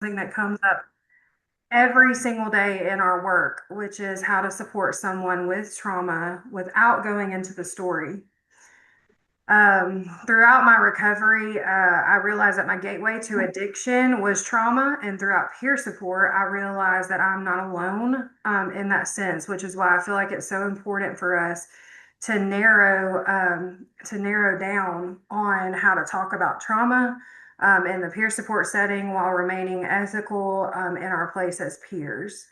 something that comes up every single day in our work, which is how to support someone with trauma without going into the story. Throughout my recovery, I realized that my gateway to addiction was trauma, and throughout peer support, I realized that I'm not alone in that sense, which is why I feel like it's so important for us to narrow down on how to talk about trauma in the peer support setting while remaining ethical in our place as peers.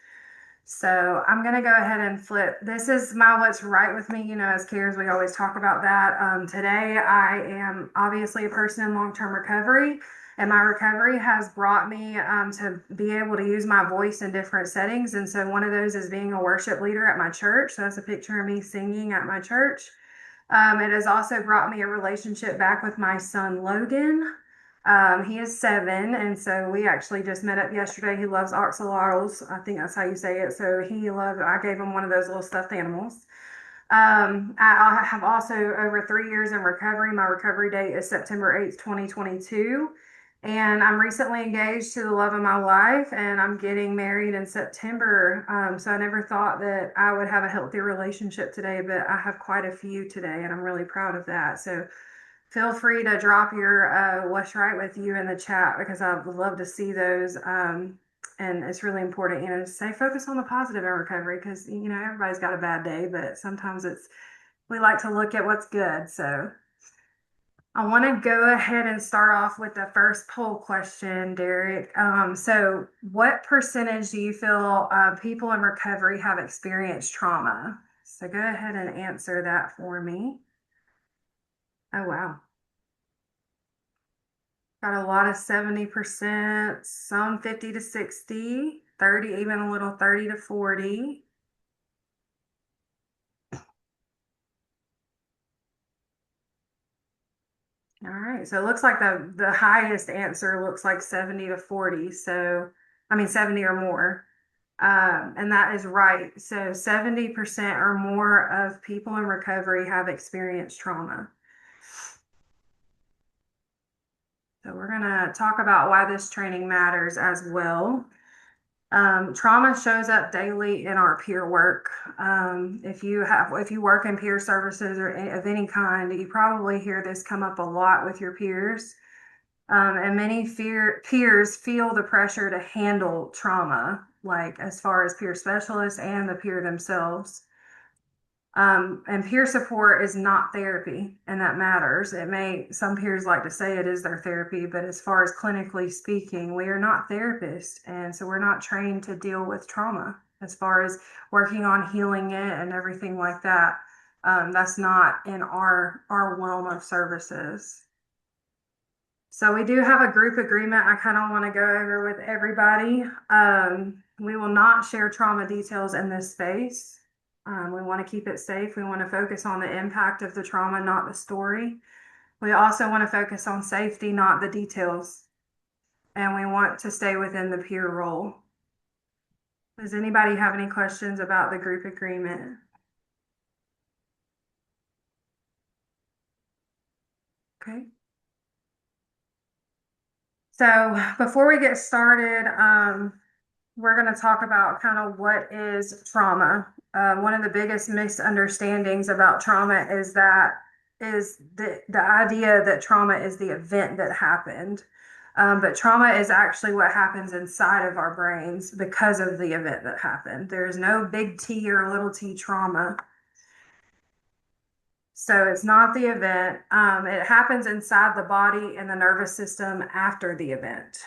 So I'm going to go ahead and flip. This is my what's right with me. As cares, we always talk about that. Today, I am obviously a person in long-term recovery, and my recovery has brought me to be able to use my voice in different settings. And so one of those is being a worship leader at my church. So that's a picture of me singing at my church. It has also brought me a relationship back with my son, Logan. He is 7, and so we actually just met up yesterday. He loves axolotls. I think that's how you say it. I gave him one of those little stuffed animals. I have also over 3 years in recovery. My recovery date is September 8th, 2022. And I'm recently engaged to the love of my life, and I'm getting married in September. So I never thought that I would have a healthy relationship today, but I have quite a few today, and I'm really proud of that. So feel free to drop your what's right with you in the chat because I would love to see those. And it's really important, to stay focused on the positive in recovery because, everybody's got a bad day, but sometimes we like to look at what's good. So I want to go ahead and start off with the first poll question, Derek. So what percentage do you feel people in recovery have experienced trauma? So go ahead and answer that for me. Oh, wow. Got a lot of 70%, some 50 to 60, 30, even a little 30 to 40. All right, so it looks like the highest answer looks like 70 to 40. So, I mean 70 or more. And that is right. So 70% or more of people in recovery have experienced trauma. So we're gonna talk about why this training matters as well. Trauma shows up daily in our peer work. If you work in peer services or of any kind, you probably hear this come up a lot with your peers. And many peers feel the pressure to handle trauma, like as far as peer specialists and the peer themselves. And peer support is not therapy, and that matters. Some peers like to say it is their therapy, but as far as clinically speaking, we are not therapists. And so we're not trained to deal with trauma as far as working on healing it and everything like that. That's not in our realm of services. So we do have a group agreement I kind of want to go over with everybody. We will not share trauma details in this space. We want to keep it safe. We want to focus on the impact of the trauma, not the story. We also want to focus on safety, not the details. And we want to stay within the peer role. Does anybody have any questions about the group agreement? Okay. So before we get started, we're going to talk about kind of what is trauma. One of the biggest misunderstandings about trauma is the idea that trauma is the event that happened. But trauma is actually what happens inside of our brains because of the event that happened. There's no big T or little t trauma. So it's not the event. It happens inside the body and the nervous system after the event.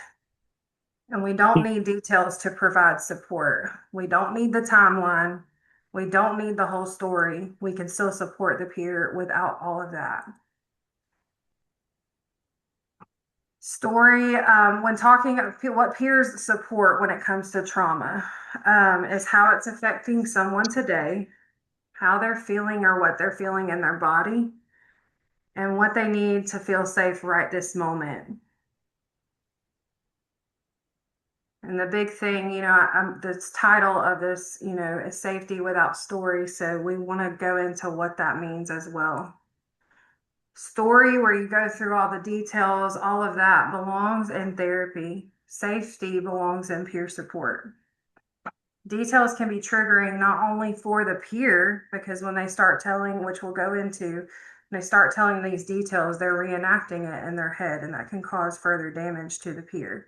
And we don't need details to provide support. We don't need the timeline. We don't need the whole story. We can still support the peer without all of that. Story, when talking what peers support when it comes to trauma, is how it's affecting someone today, how they're feeling or what they're feeling in their body, and what they need to feel safe right this moment. And the big thing, the title of this, is safety without story. So we want to go into what that means as well. Story, where you go through all the details, all of that belongs in therapy. Safety belongs in peer support. Details can be triggering not only for the peer, because when they start telling, which we'll go into, when they start telling these details, they're reenacting it in their head, and that can cause further damage to the peer.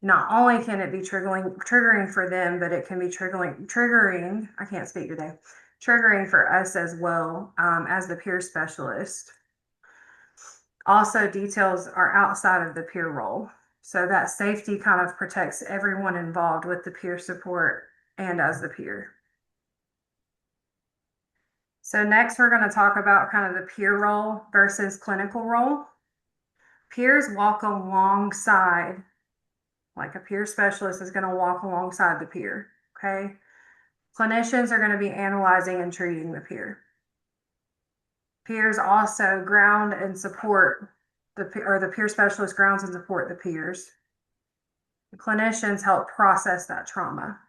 Not only can it be triggering for them, but it can be triggering, I can't speak today, triggering for us as well, as the peer specialist. Also, details are outside of the peer role. So that safety kind of protects everyone involved with the peer support and as the peer. So next we're going to talk about kind of the peer role versus clinical role. Peers walk alongside, like a peer specialist is going to walk alongside the peer, okay? Clinicians are going to be analyzing and treating the peer. Peers also ground and support the peer specialist grounds and support the peers. The clinicians help process that trauma.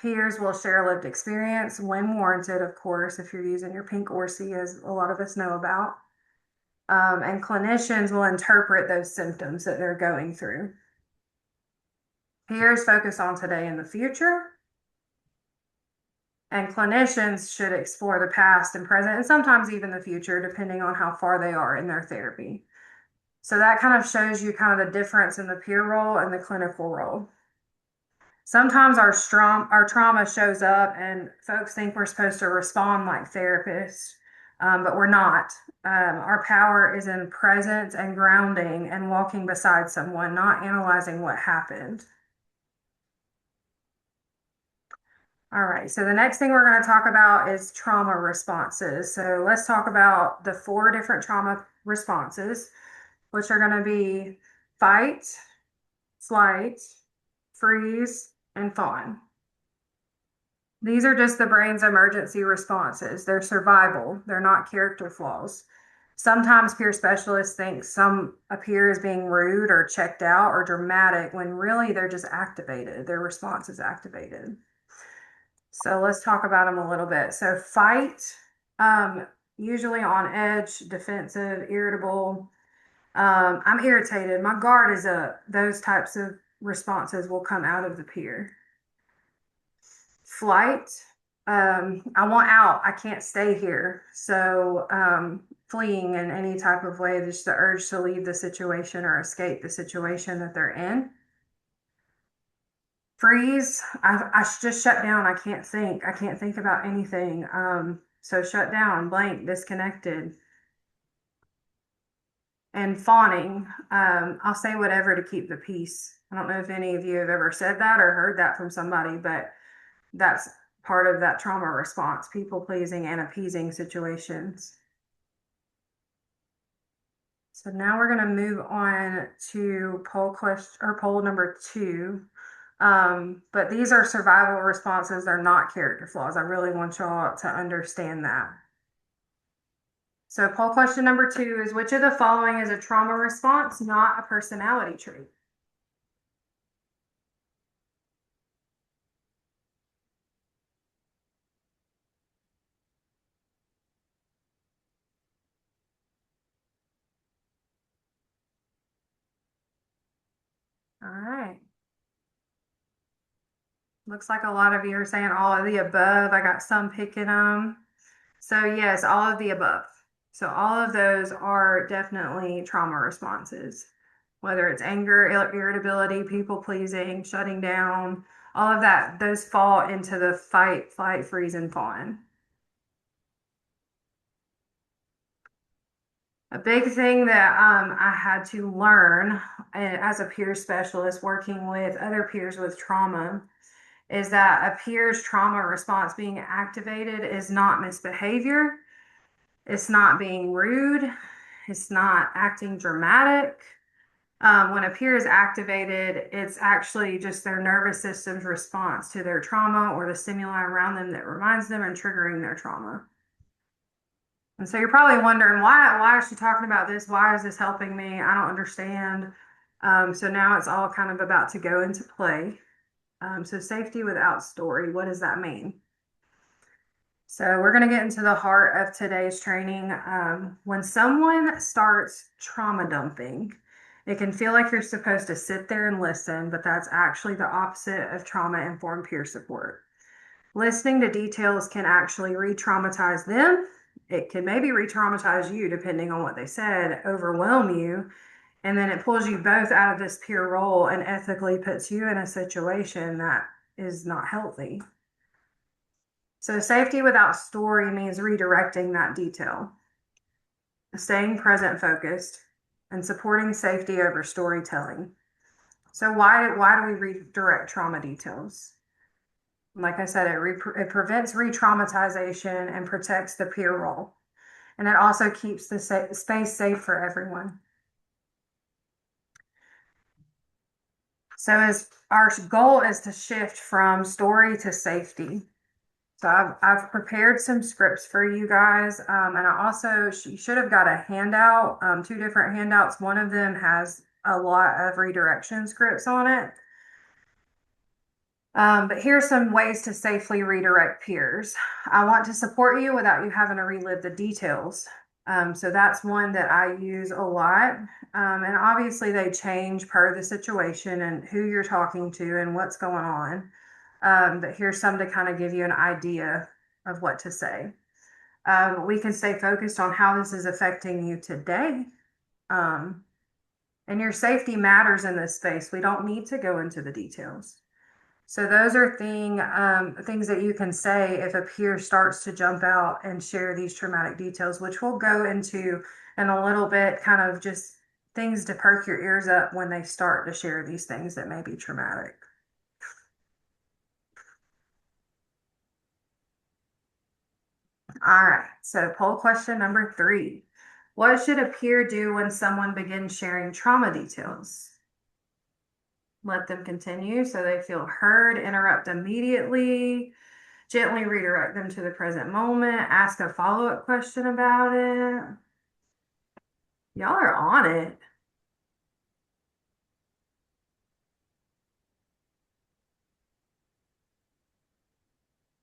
Peers will share lived experience when warranted, of course, if you're using your pink ORCI, as a lot of us know about. And clinicians will interpret those symptoms that they're going through. Peers focus on today and the future. And clinicians should explore the past and present, and sometimes even the future, depending on how far they are in their therapy. So that kind of shows you kind of the difference in the peer role and the clinical role. Sometimes our trauma shows up and folks think we're supposed to respond like therapists, but we're not. Our power is in presence and grounding and walking beside someone, not analyzing what happened. All right, so the next thing we're going to talk about is trauma responses. So let's talk about the 4 different trauma responses, which are going to be fight, flight, freeze, and fawn. These are just the brain's emergency responses. They're survival. They're not character flaws. Sometimes peer specialists think a peer is being rude or checked out or dramatic when really they're just activated. Their response is activated. So let's talk about them a little bit. So fight, usually on edge, defensive, irritable. I'm irritated. My guard is up. Those types of responses will come out of the peer. Flight, I want out. I can't stay here. So fleeing in any type of way, just the urge to leave the situation or escape the situation that they're in. Freeze, I just shut down. I can't think. I can't think about anything. So shut down, blank, disconnected. And fawning, I'll say whatever to keep the peace. I don't know if any of you have ever said that or heard that from somebody, but that's part of that trauma response, people pleasing and appeasing situations. So now we're going to move on to poll number 2. But these are survival responses. They're not character flaws. I really want y'all to understand that. So poll question number 2 is, which of the following is a trauma response, not a personality trait? All right. Looks like a lot of you are saying all of the above. I got some picking them. So yes, all of the above. So all of those are definitely trauma responses, whether it's anger, irritability, people pleasing, shutting down, all of that, those fall into the fight, flight, freeze, and fawn. A big thing that I had to learn as a peer specialist working with other peers with trauma is that a peer's trauma response being activated is not misbehavior. It's not being rude. It's not acting dramatic. When a peer is activated, it's actually just their nervous system's response to their trauma or the stimuli around them that reminds them and triggering their trauma. And so you're probably wondering, why is she talking about this? Why is this helping me? I don't understand. So now it's all kind of about to go into play. So safety without story, what does that mean? So we're going to get into the heart of today's training. When someone starts trauma dumping, It can feel like you're supposed to sit there and listen, but that's actually the opposite of trauma-informed peer support. Listening to details can actually re-traumatize them. It can maybe re-traumatize you depending on what they said, overwhelm you, and then it pulls you both out of this peer role and ethically puts you in a situation that is not healthy. So safety without story means redirecting that detail, staying present focused, and supporting safety over storytelling. So why do we redirect trauma details? Like I said, it prevents re-traumatization and protects the peer role. And it also keeps the space safe for everyone. So as our goal is to shift from story to safety. So I've prepared some scripts for you guys. And I also, you should have got a handout, two different handouts. One of them has a lot of redirection scripts on it. But here's some ways to safely redirect peers. I want to support you without you having to relive the details. So that's one that I use a lot. And obviously they change per the situation and who you're talking to and what's going on. But here's some to kind of give you an idea of what to say. We can stay focused on how this is affecting you today. And your safety matters in this space. We don't need to go into the details. So those are things that you can say if a peer starts to jump out and share these traumatic details, which we'll go into in a little bit, kind of just things to perk your ears up when they start to share these things that may be traumatic. All right, so poll question number 3. What should a peer do when someone begins sharing trauma details? Let them continue so they feel heard, interrupt immediately, gently redirect them to the present moment, ask a follow-up question about it. Y'all are on it.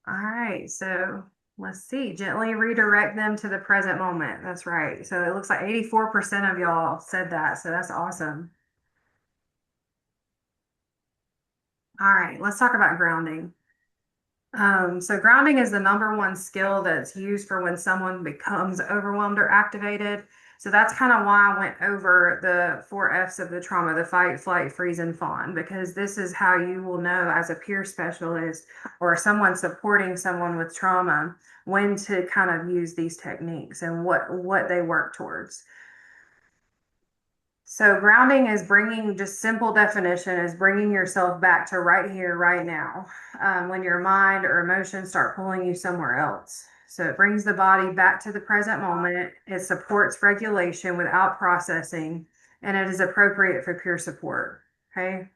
All right, so let's see. Gently redirect them to the present moment. That's right. So it looks like 84% of y'all said that. So that's awesome. All right, let's talk about grounding. So grounding is the number one skill that's used for when someone becomes overwhelmed or activated. So that's kind of why I went over the 4 F's of the trauma, the fight, flight, freeze, and fawn, because this is how you will know as a peer specialist or someone supporting someone with trauma when to kind of use these techniques and what they work towards. So grounding is bringing, just simple definition, is bringing yourself back to right here, right now, when your mind or emotions start pulling you somewhere else. So it brings the body back to the present moment. It supports regulation without processing, and it is appropriate for peer support. Okay.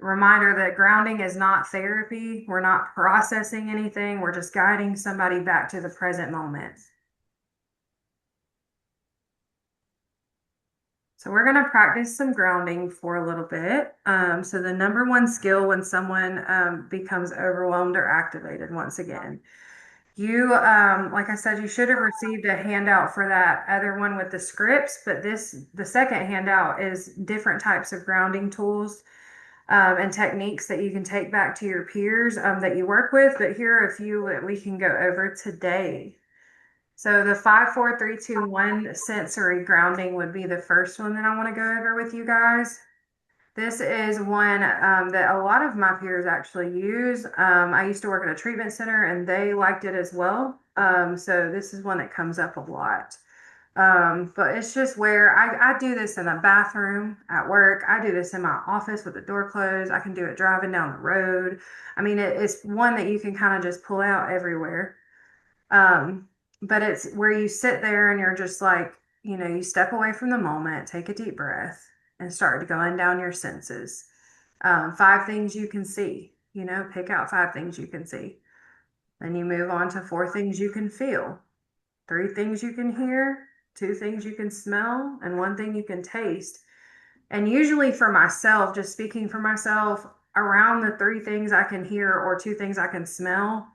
Reminder that grounding is not therapy. We're not processing anything. We're just guiding somebody back to the present moment. So we're going to practice some grounding for a little bit. So the number one skill when someone becomes overwhelmed or activated, once again, like I said, you should have received a handout for that other one with the scripts, but the second handout is different types of grounding tools and techniques that you can take back to your peers that you work with. But here are a few that we can go over today. So the 5, 4, 3, 2, 1 sensory grounding would be the first one that I want to go over with you guys. This is one that a lot of my peers actually use. I used to work at a treatment center and they liked it as well. So this is one that comes up a lot. But it's just where I do this in a bathroom at work. I do this in my office with the door closed. I can do it driving down the road. I mean, it's one that you can kind of just pull out everywhere. But it's where you sit there and you're just like, you step away from the moment, take a deep breath, and start going down your senses. 5 things you can see, pick out 5 things you can see. Then you move on to 4 things you can feel, 3 things you can hear, 2 things you can smell, and 1 thing you can taste. And usually for myself, just speaking for myself, around the 3 things I can hear or 2 things I can smell,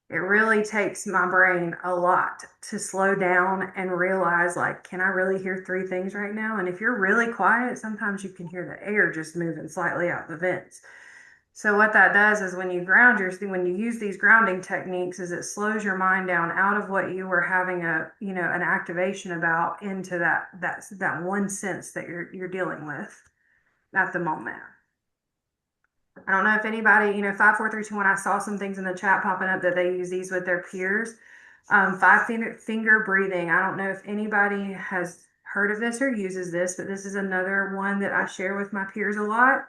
It really takes my brain a lot to slow down and realize, like, can I really hear three things right now? And if you're really quiet, sometimes you can hear the air just moving slightly out the vents. So what that does is when you use these grounding techniques, is it slows your mind down out of what you were having an activation about into that one sense that you're dealing with at the moment. I don't know if anybody, 5, 4, 3, 2, 1. I saw some things in the chat popping up that they use these with their peers. Finger breathing. I don't know if anybody has heard of this or uses this, but this is another one that I share with my peers a lot.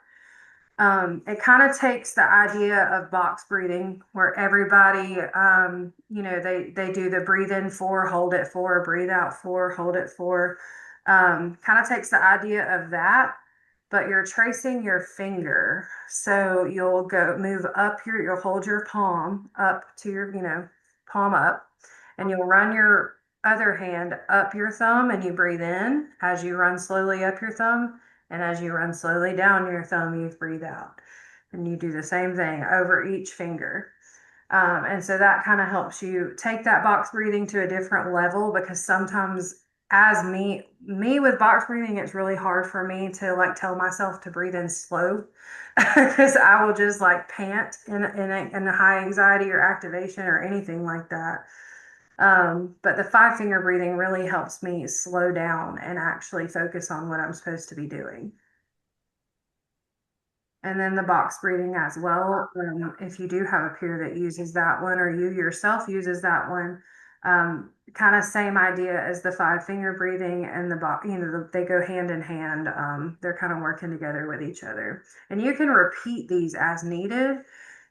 It kind of takes the idea of box breathing where everybody, they do the breathe in 4, hold it 4, breathe out 4, hold it 4. Kind of takes the idea of that, but you're tracing your finger. So you'll hold your palm up to your, palm up, and you'll run your other hand up your thumb and you breathe in as you run slowly up your thumb. And as you run slowly down your thumb, you breathe out. And you do the same thing over each finger. And so that kind of helps you take that box breathing to a different level, because sometimes as me with box breathing, it's really hard for me to like tell myself to breathe in slow because I will just like pant in a high anxiety or activation or anything like that. But the 5 finger breathing really helps me slow down and actually focus on what I'm supposed to be doing. And then the box breathing as well. If you do have a peer that uses that one, or you yourself uses that one, kind of same idea as the 5 finger breathing and the box, they go hand in hand. They're kind of working together with each other. And you can repeat these as needed.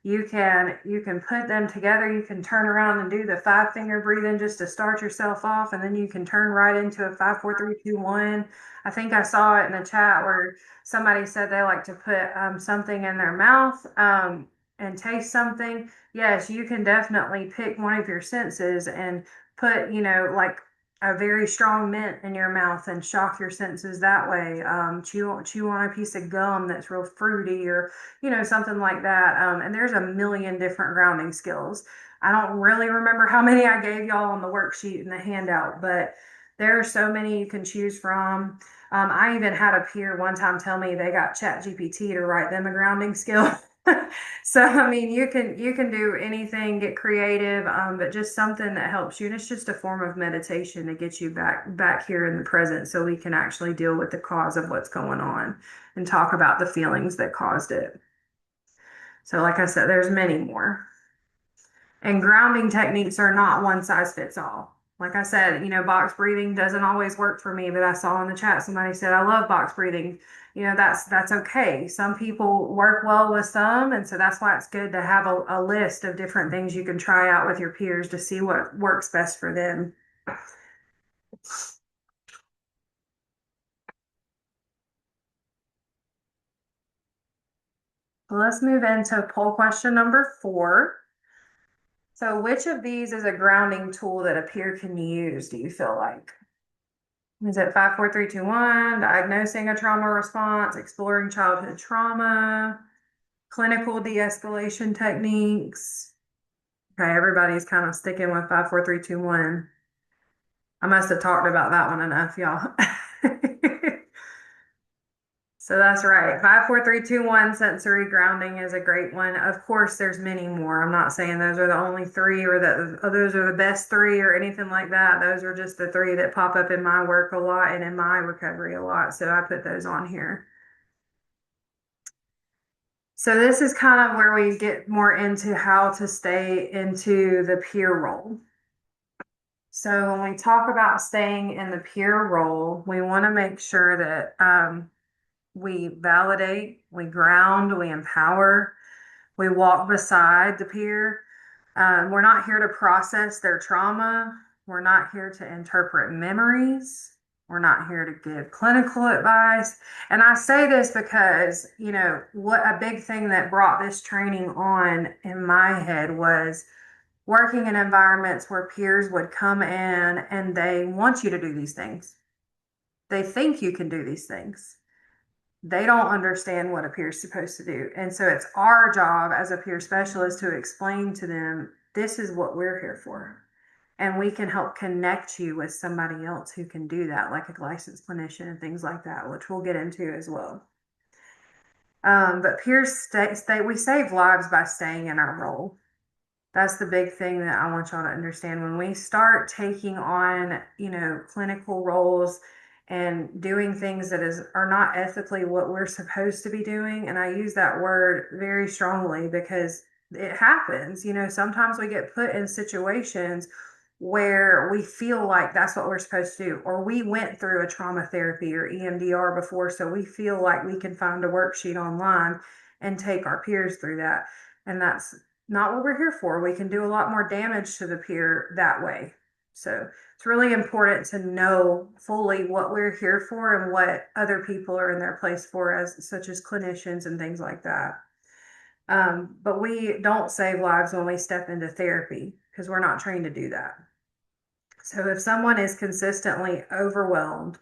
You can put them together. You can turn around and do the 5 finger breathing just to start yourself off, and then you can turn right into a 5, 4, 3, 2, 1. I think I saw it in the chat where somebody said they like to put something in their mouth and taste something. Yes, you can definitely pick one of your senses and put, like a very strong mint in your mouth and shock your senses that way. Chew on a piece of gum that's real fruity, or something like that. And there's a million different grounding skills. I don't really remember how many I gave y'all on the worksheet and the handout, but there are so many you can choose from. I even had a peer one time tell me they got ChatGPT to write them a grounding skill. So I mean, you can do anything, get creative, but just something that helps you. And it's just a form of meditation to get you back here in the present, so we can actually deal with the cause of what's going on and talk about the feelings that caused it. So, like I said, there's many more. And grounding techniques are not one size fits all. Like I said, box breathing doesn't always work for me, but I saw in the chat somebody said, I love box breathing. That's okay. Some people work well with some, and so that's why it's good to have a list of different things you can try out with your peers to see what works best for them. So let's move into poll question number 4. So which of these is a grounding tool that a peer can use, do you feel like? Is it 5, 4, 3, 2, 1, diagnosing a trauma response, exploring childhood trauma, clinical de-escalation techniques? Okay, everybody's kind of sticking with 5, 4, 3, 2, 1. I must have talked about that one enough, y'all. So that's right. 5, 4, 3, 2, 1 sensory grounding is a great one. Of course, there's many more. I'm not saying those are the only 3, or that those are the best 3 or anything like that. Those are just the 3 that pop up in my work a lot and in my recovery a lot. So I put those on here. So this is kind of where we get more into how to stay into the peer role. So when we talk about staying in the peer role, we want to make sure that we validate, we ground, we empower, we walk beside the peer. We're not here to process their trauma. We're not here to interpret memories. We're not here to give clinical advice. And I say this because, what a big thing that brought this training on in my head was working in environments where peers would come in and they want you to do these things. They think you can do these things. They don't understand what a peer is supposed to do. And so it's our job as a peer specialist to explain to them, this is what we're here for. And we can help connect you with somebody else who can do that, like a licensed clinician and things like that, which we'll get into as well. But peers stay, we save lives by staying in our role. That's the big thing that I want y'all to understand. When we start taking on, clinical roles and doing things that are not ethically what we're supposed to be doing, and I use that word very strongly because it happens. Sometimes we get put in situations where we feel like that's what we're supposed to do, or we went through a trauma therapy or EMDR before, so we feel like we can find a worksheet online and take our peers through that. And that's not what we're here for. We can do a lot more damage to the peer that way. So it's really important to know fully what we're here for and what other people are in their place for, as such as clinicians and things like that. But we don't save lives when we step into therapy because we're not trained to do that. So if someone is consistently overwhelmed,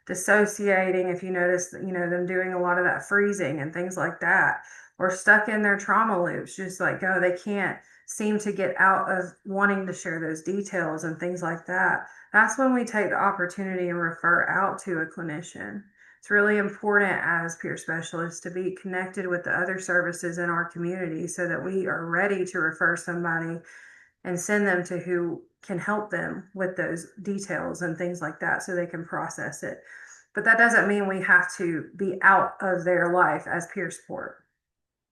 dissociating, if you notice, them doing a lot of that freezing and things like that, or stuck in their trauma loops, just like, oh, they can't seem to get out of wanting to share those details and things like that, that's when we take the opportunity and refer out to a clinician. It's really important as peer specialists to be connected with the other services in our community so that we are ready to refer somebody and send them to who can help them with those details and things like that so they can process it. But that doesn't mean we have to be out of their life as peer support.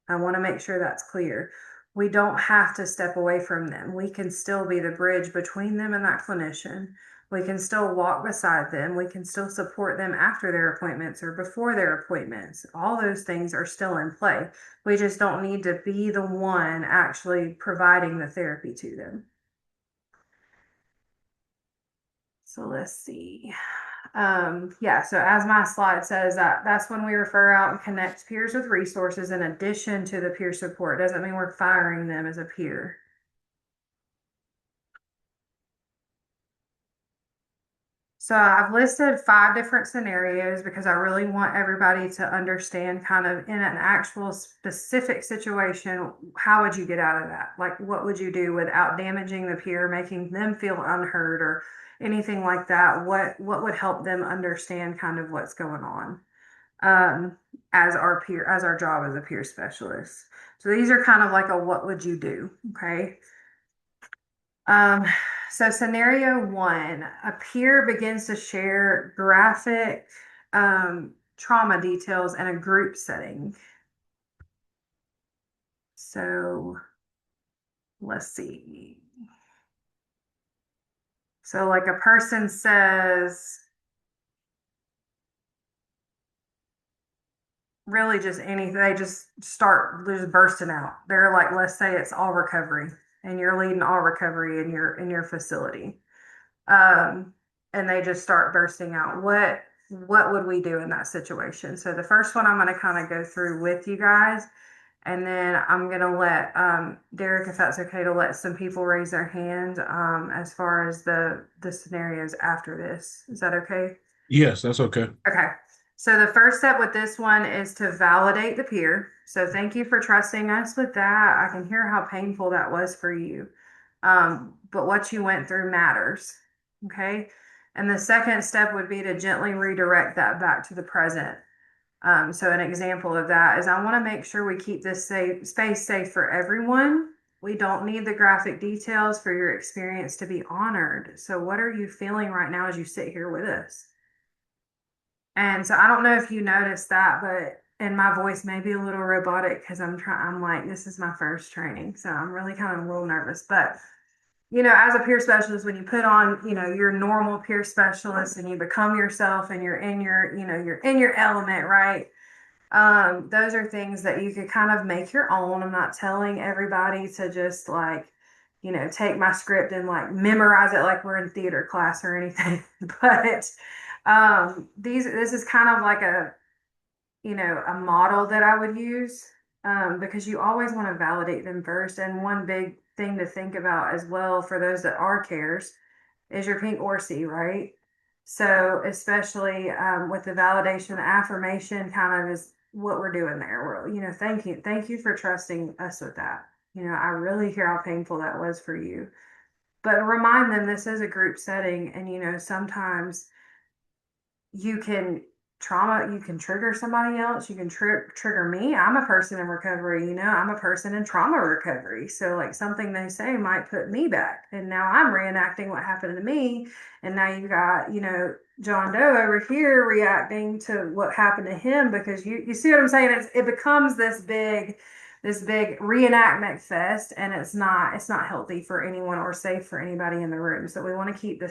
I want to make sure that's clear. We don't have to step away from them. We can still be the bridge between them and that clinician. We can still walk beside them. We can still support them after their appointments or before their appointments. All those things are still in play. We just don't need to be the one actually providing the therapy to them. So let's see. Yeah, so as my slide says, that's when we refer out and connect peers with resources in addition to the peer support. Doesn't mean we're firing them as a peer. So I've listed 5 different scenarios because I really want everybody to understand kind of in an actual specific situation, how would you get out of that? Like, what would you do without damaging the peer, making them feel unheard or anything like that? What would help them understand kind of what's going on? As our job as a peer specialist. So these are kind of like a what would you do? Okay. Um, so scenario 1, a peer begins to share graphic trauma details in a group setting. So let's see. So like a person says, really just anything, they just start just bursting out. They're like, let's say it's all recovery and you're leading all recovery in your facility. Um, and they just start bursting out. What would we do in that situation? So the first one I'm going to kind of go through with you guys, and then I'm going to let Derek, if that's okay, to let some people raise their hand as far as the scenarios after this. Is that okay? Yes, that's okay. Okay. So the first step with this one is to validate the peer. So thank you for trusting us with that. I can hear how painful that was for you. But what you went through matters. Okay. And the second step would be to gently redirect that back to the present. So an example of that is I want to make sure we keep this space safe for everyone. We don't need the graphic details for your experience to be honored. So what are you feeling right now as you sit here with us? And so I don't know if you noticed that, but and my voice may be a little robotic because I'm like, this is my first training. So I'm really kind of a little nervous. But as a peer specialist, when you put on, your normal peer specialist and you become yourself and you're in your element, right? Those are things that you could kind of make your own. I'm not telling everybody to just like, take my script and like memorize it like we're in theater class or anything. But this is kind of like a model that I would use because you always want to validate them first. And one big thing to think about as well for those that are cares is your pink ORC, right? So especially with the validation, the affirmation kind of is what we're doing there. Thank you for trusting us with that. I really hear how painful that was for you. But remind them this is a group setting, and sometimes you can you can trigger somebody else, you can trigger me. I'm a person in recovery, I'm a person in trauma recovery, so like something they say might put me back, and now I'm reenacting what happened to me, and now you've got John Doe over here reacting to what happened to him, because you see what I'm saying. It becomes this big reenactment fest, and it's not healthy for anyone or safe for anybody in the room. So we want to keep the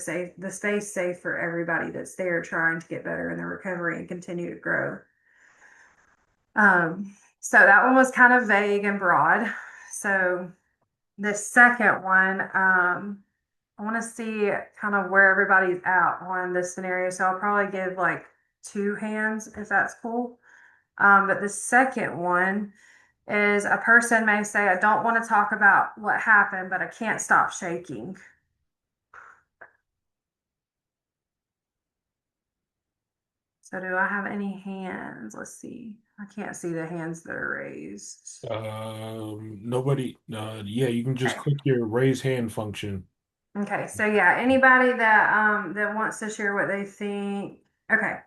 space safe for everybody that's there trying to get better in their recovery and continue to grow. So that one was kind of vague and broad. So the second one, I want to see kind of where everybody's at on this scenario. So I'll probably give like 2 hands if that's cool. But the second one is a person may say, I don't want to talk about what happened, but I can't stop shaking. So do I have any hands? Let's see. I can't see the hands that are raised. Nobody. Yeah, you can just Okay. click your raise hand function. Okay. So yeah, anybody that wants to share what they think, okay,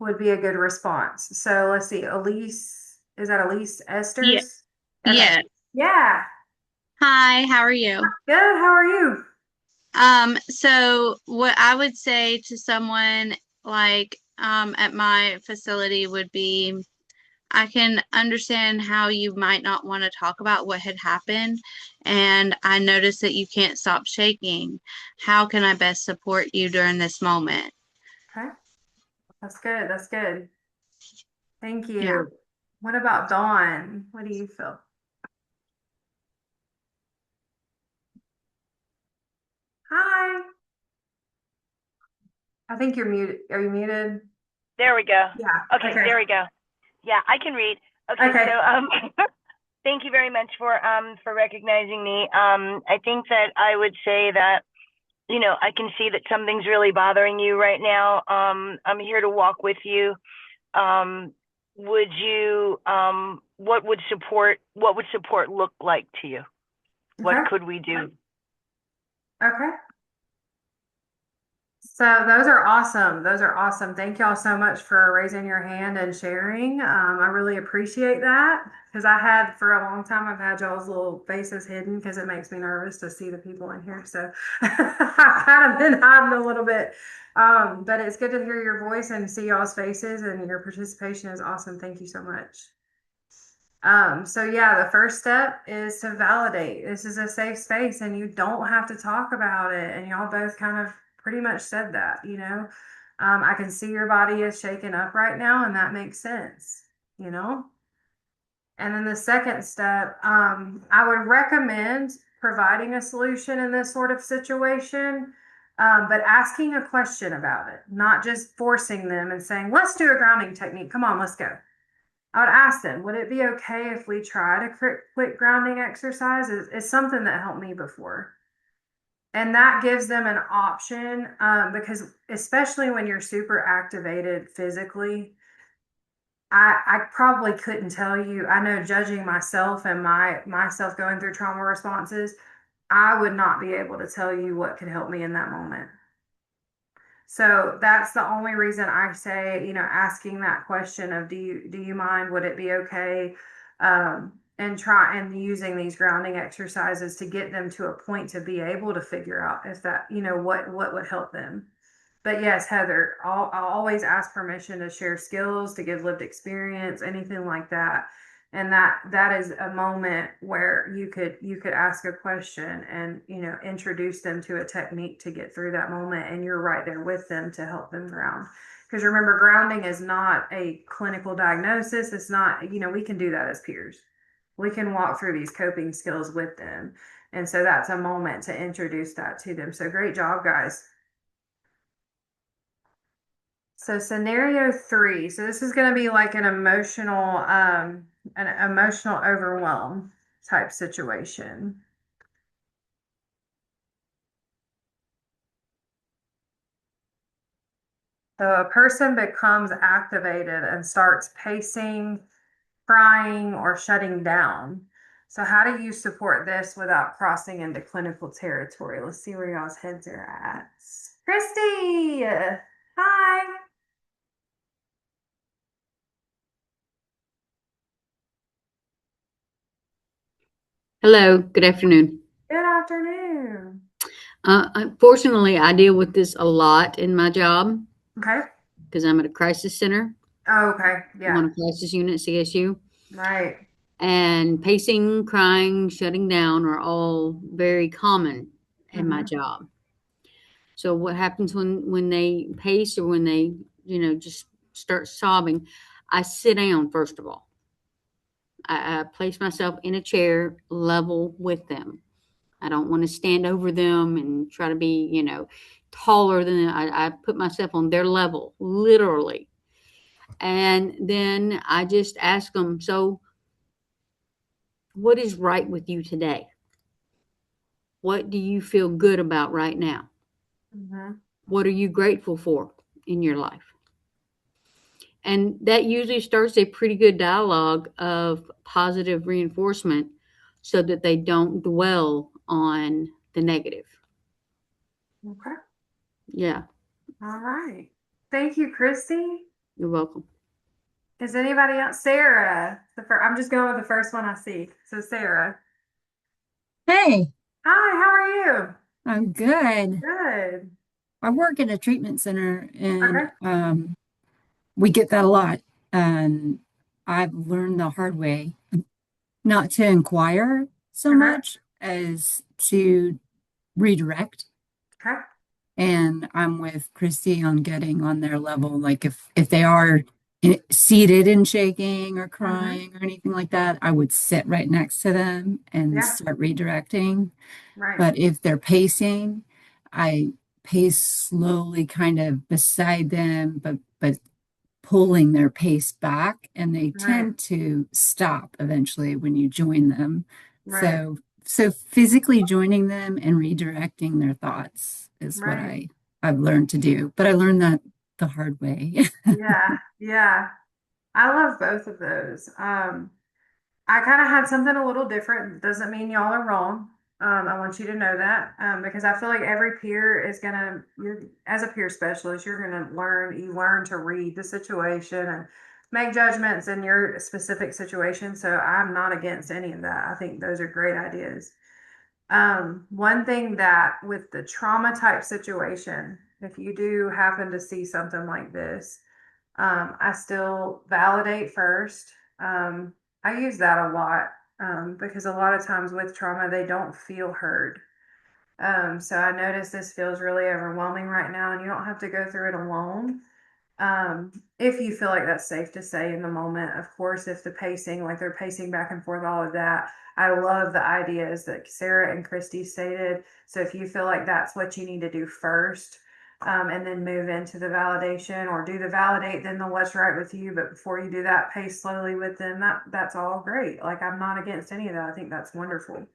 would be a good response. So let's see. Elise, is that Elise Yeah, Esters? Okay. yeah. Yeah. Hi, how are you? Good. How are you? So what I would say to someone like at my facility would be, I can understand how you might not want to talk about what had happened, and I noticed that you can't stop shaking. How can I best support you during this moment? Okay. That's good. That's good. Thank Yeah. you. What about Dawn? What do you feel? Hi. I think you're muted. Are you muted? There we go. Yeah. Okay, Okay. there we go. Yeah, I can read. Okay, so Okay. thank you very much for recognizing me. I think that I would say that I can see that something's really bothering you right now. I'm here to walk with you. Um, would you what would support look like to you? What Okay. could we do? Okay. So those are awesome. Those are awesome. Thank y'all so much for raising your hand and sharing. I really appreciate that, because I had for a long time, I've had y'all's little faces hidden because it makes me nervous to see the people in here. So I've kind of been hiding a little bit. But it's good to hear your voice and see y'all's faces, and your participation is awesome. Thank you so much. So yeah, the first step is to validate. This is a safe space and you don't have to talk about it. And y'all both kind of pretty much said that. I can see your body is shaken up right now, and that makes sense, you know? And then the second step, I would recommend providing a solution in this sort of situation, but asking a question about it, not just forcing them and saying, let's do a grounding technique. Come on, let's go. I would ask them, would it be okay if we tried a quick grounding exercise? It's something that helped me before. And that gives them an option, because especially when you're super activated physically, I probably couldn't tell you. I know, judging myself and myself going through trauma responses, I would not be able to tell you what could help me in that moment. So that's the only reason I say, asking that question of do you mind? Would it be okay? And try and using these grounding exercises to get them to a point to be able to figure out if that, what would help them. But yes, Heather, I'll always ask permission to share skills, to give lived experience, anything like that. And that is a moment where you could ask a question and introduce them to a technique to get through that moment, and you're right there with them to help them ground. Because remember, grounding is not a clinical diagnosis. It's not, we can do that as peers. We can walk through these coping skills with them. And so that's a moment to introduce that to them. So great job, guys. So scenario 3. So this is going to be like an emotional overwhelm type situation. So a person becomes activated and starts pacing, crying, or shutting down. So how do you support this without crossing into clinical territory? Let's see where y'all's heads are at. Christy, hi. Hello, good afternoon. Good afternoon. Unfortunately, I deal with this a lot in my job Okay. because I'm at a crisis center. Oh, okay. I'm Yeah. on a crisis unit at CSU. Right. And pacing, crying, shutting down are all very common in my Mhm. job. So what happens when they pace or when they, just start sobbing? I sit down first of all. I place myself in a chair level with them. I don't want to stand over them and try to be, taller than them. I put myself on their level, literally. And then I just ask them, so what is right with you today? What do you feel good about right now? Mhm. What are you grateful for in your life? And that usually starts a pretty good dialogue of positive reinforcement so that they don't dwell on the negative. Okay. Yeah, All right. Thank you, Christy. you're welcome. Is anybody else? Sarah. I'm just going with the first one I see. So Sarah. Hey, Hi, how are you? I'm good. Good. I work at a treatment center and Okay. we get that a lot. And I've learned the hard way not to inquire so Okay. much as to redirect. Okay. And I'm with Christy on getting on their level. Like if they are seated and shaking or Mhm. crying or anything like that, I would sit right next to them and Yeah. start redirecting. Right. But if they're pacing, I pace slowly kind of beside them, but pulling their pace back, and they Right. tend to stop eventually when you join them. Right. So physically joining them and redirecting their thoughts is what Right. I've learned to do. But I learned that the hard way. Yeah. Yeah. I love both of those. I kind of had something a little different. Doesn't mean y'all are wrong. I want you to know that because I feel like every peer is gonna, as a peer specialist, you're gonna you learn to read the situation and make judgments in your specific situation. So I'm not against any of that. I think those are great ideas. One thing that with the trauma type situation, if you do happen to see something like this, I still validate first. I use that a lot because a lot of times with trauma, they don't feel heard. So I notice this feels really overwhelming right now, and you don't have to go through it alone. If you feel like that's safe to say in the moment, of course, if the pacing, like they're pacing back and forth, all of that, I love the ideas that Sarah and Christy stated. So if you feel like that's what you need to do first, and then move into the validation or do the validate, then the what's right with you. But before you do that, pace slowly with them. That's all great. Like I'm not against any of that. I think that's wonderful.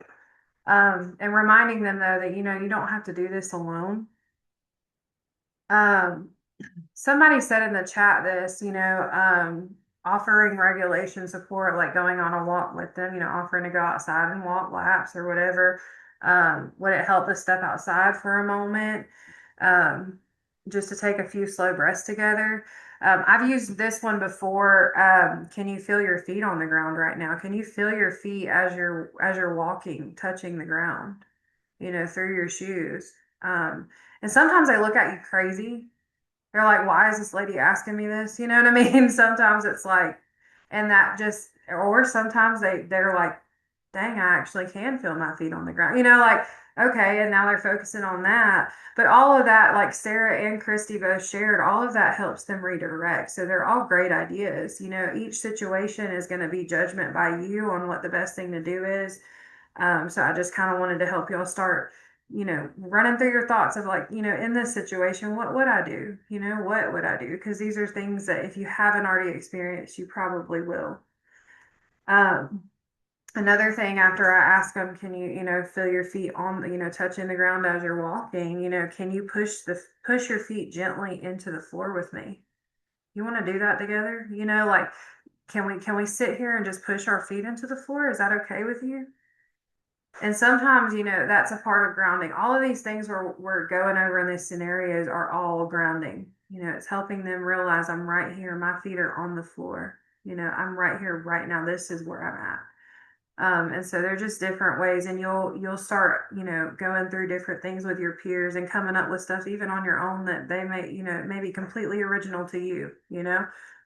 And reminding them though that you don't have to do this alone. Um, Somebody said in the chat this, offering regulation support, like going on a walk with them, offering to go outside and walk laps or whatever. Would it help to step outside for a moment? Just to take a few slow breaths together. I've used this one before. Can you feel your feet on the ground right now? Can you feel your feet as you're walking, touching the ground, through your shoes? And sometimes they look at you crazy. They're like, why is this lady asking me this? You know what I mean? Sometimes it's like, and that just, or sometimes they're like, dang, I actually can feel my feet on the ground. Like, okay, and now they're focusing on that. But all of that, like Sarah and Christy both shared, all of that helps them redirect. So they're all great ideas. Each situation is going to be judgment by you on what the best thing to do is. So I just kind of wanted to help y'all start, running through your thoughts of like, in this situation, what would I do? What would I do? Because these are things that if you haven't already experienced, you probably will. Another thing after I ask them, can you, feel your feet on, touching the ground as you're walking, can you push your feet gently into the floor with me? You want to do that together? Like can we sit here and just push our feet into the floor? Is that okay with you? And sometimes, that's a part of grounding. All of these things we're going over in these scenarios are all grounding. It's helping them realize I'm right here. My feet are on the floor. I'm right here right now. This is where I'm at. And so they're just different ways, and you'll start, going through different things with your peers and coming up with stuff even on your own that they may be completely original to you,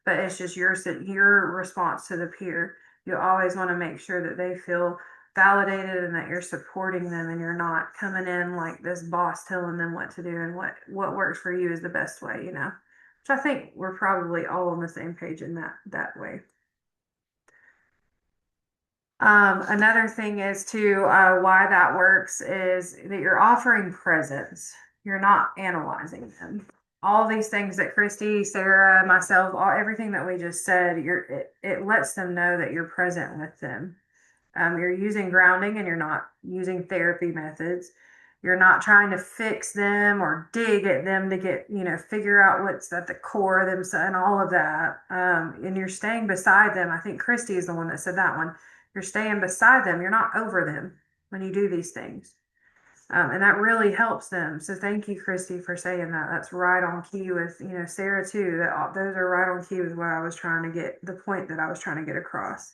but it's just your response to the peer. You always want to make sure that they feel validated and that you're supporting them and you're not coming in like this boss telling them what to do and what works for you is the best way. Which I think we're probably all on the same page in that way. Another thing is too, why that works is that you're offering presence. You're not analyzing them. All these things that Christy, Sarah, myself, everything that we just said, it lets them know that you're present with them. You're using grounding and you're not using therapy methods. You're not trying to fix them or dig at them to get, figure out what's at the core of them and all of that. And you're staying beside them. I think Christy is the one that said that one. You're staying beside them. You're not over them when you do these things. And that really helps them. So thank you, Christy, for saying that. That's right on key with, Sarah too. Those are right on key with what I was trying to get, the point that I was trying to get across.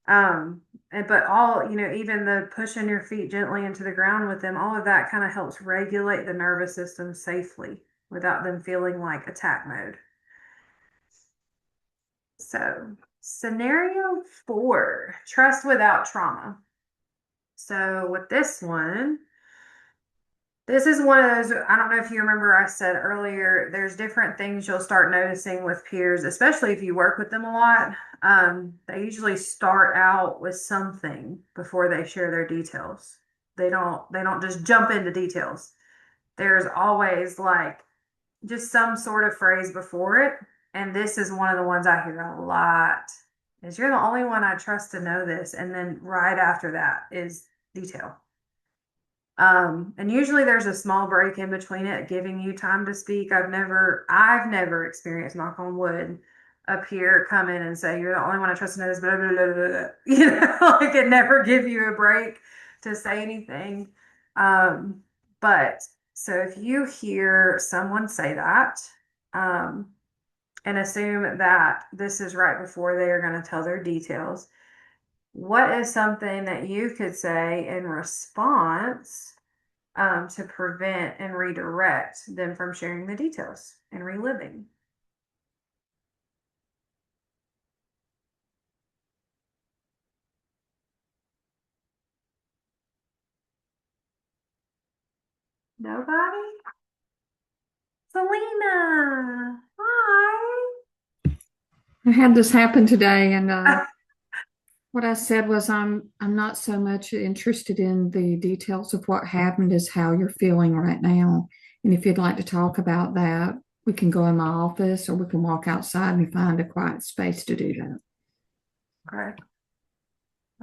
But even the pushing your feet gently into the ground with them, all of that kind of helps regulate the nervous system safely without them feeling like attack mode. So, scenario 4, trust without trauma. So, with this one, this is one of those, I don't know if you remember I said earlier, there's different things you'll start noticing with peers, especially if you work with them a lot. They usually start out with something before they share their details. They don't just jump into details. There's always like just some sort of phrase before it. And this is one of the ones I hear a lot is you're the only one I trust to know this. And then right after that is detail. And usually there's a small break in between it, giving you time to speak. I've never experienced, knock on wood, a peer come in and say, you're the only one I trust to know this, blah, blah, blah, blah, blah. Like it never give you a break to say anything. But so if you hear someone say that, and assume that this is right before they are going to tell their details, what is something that you could say in response to prevent and redirect them from sharing the details and reliving? Nobody? Selena, hi. I had this happen today, and what I said was, I'm not so much interested in the details of what happened as how you're feeling right now. And if you'd like to talk about that, we can go in my office or we can walk outside and find a quiet space to do that. Okay.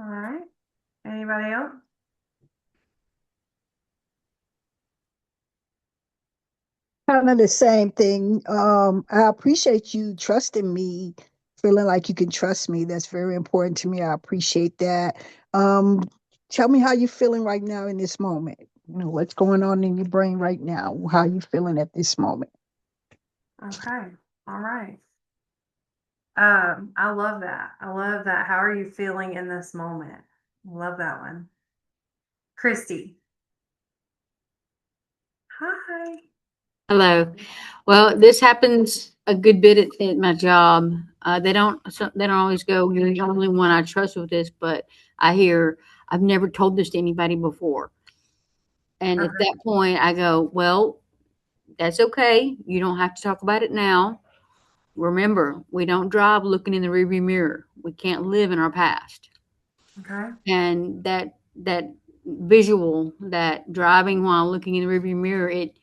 All right. Anybody else? Kind of the same thing. I appreciate you trusting me, feeling like you can trust me. That's very important to me. I appreciate that. Um, Tell me how you're feeling right now in this moment. What's going on in your brain right now? How you feeling at this moment? Okay. All right. I love that. I love that. How are you feeling in this moment? Love that one. Christy. Hi. Hello. Well, this happens a good bit at my job. They don't always go, you're the only one I trust with this, but I hear, I've never told this to anybody before. And at Okay. that point, I go, well, that's okay. You don't have to talk about it now. Remember, we don't drive looking in the rearview mirror. We can't live in our past. Okay. And that visual, that driving while looking in the rearview mirror, it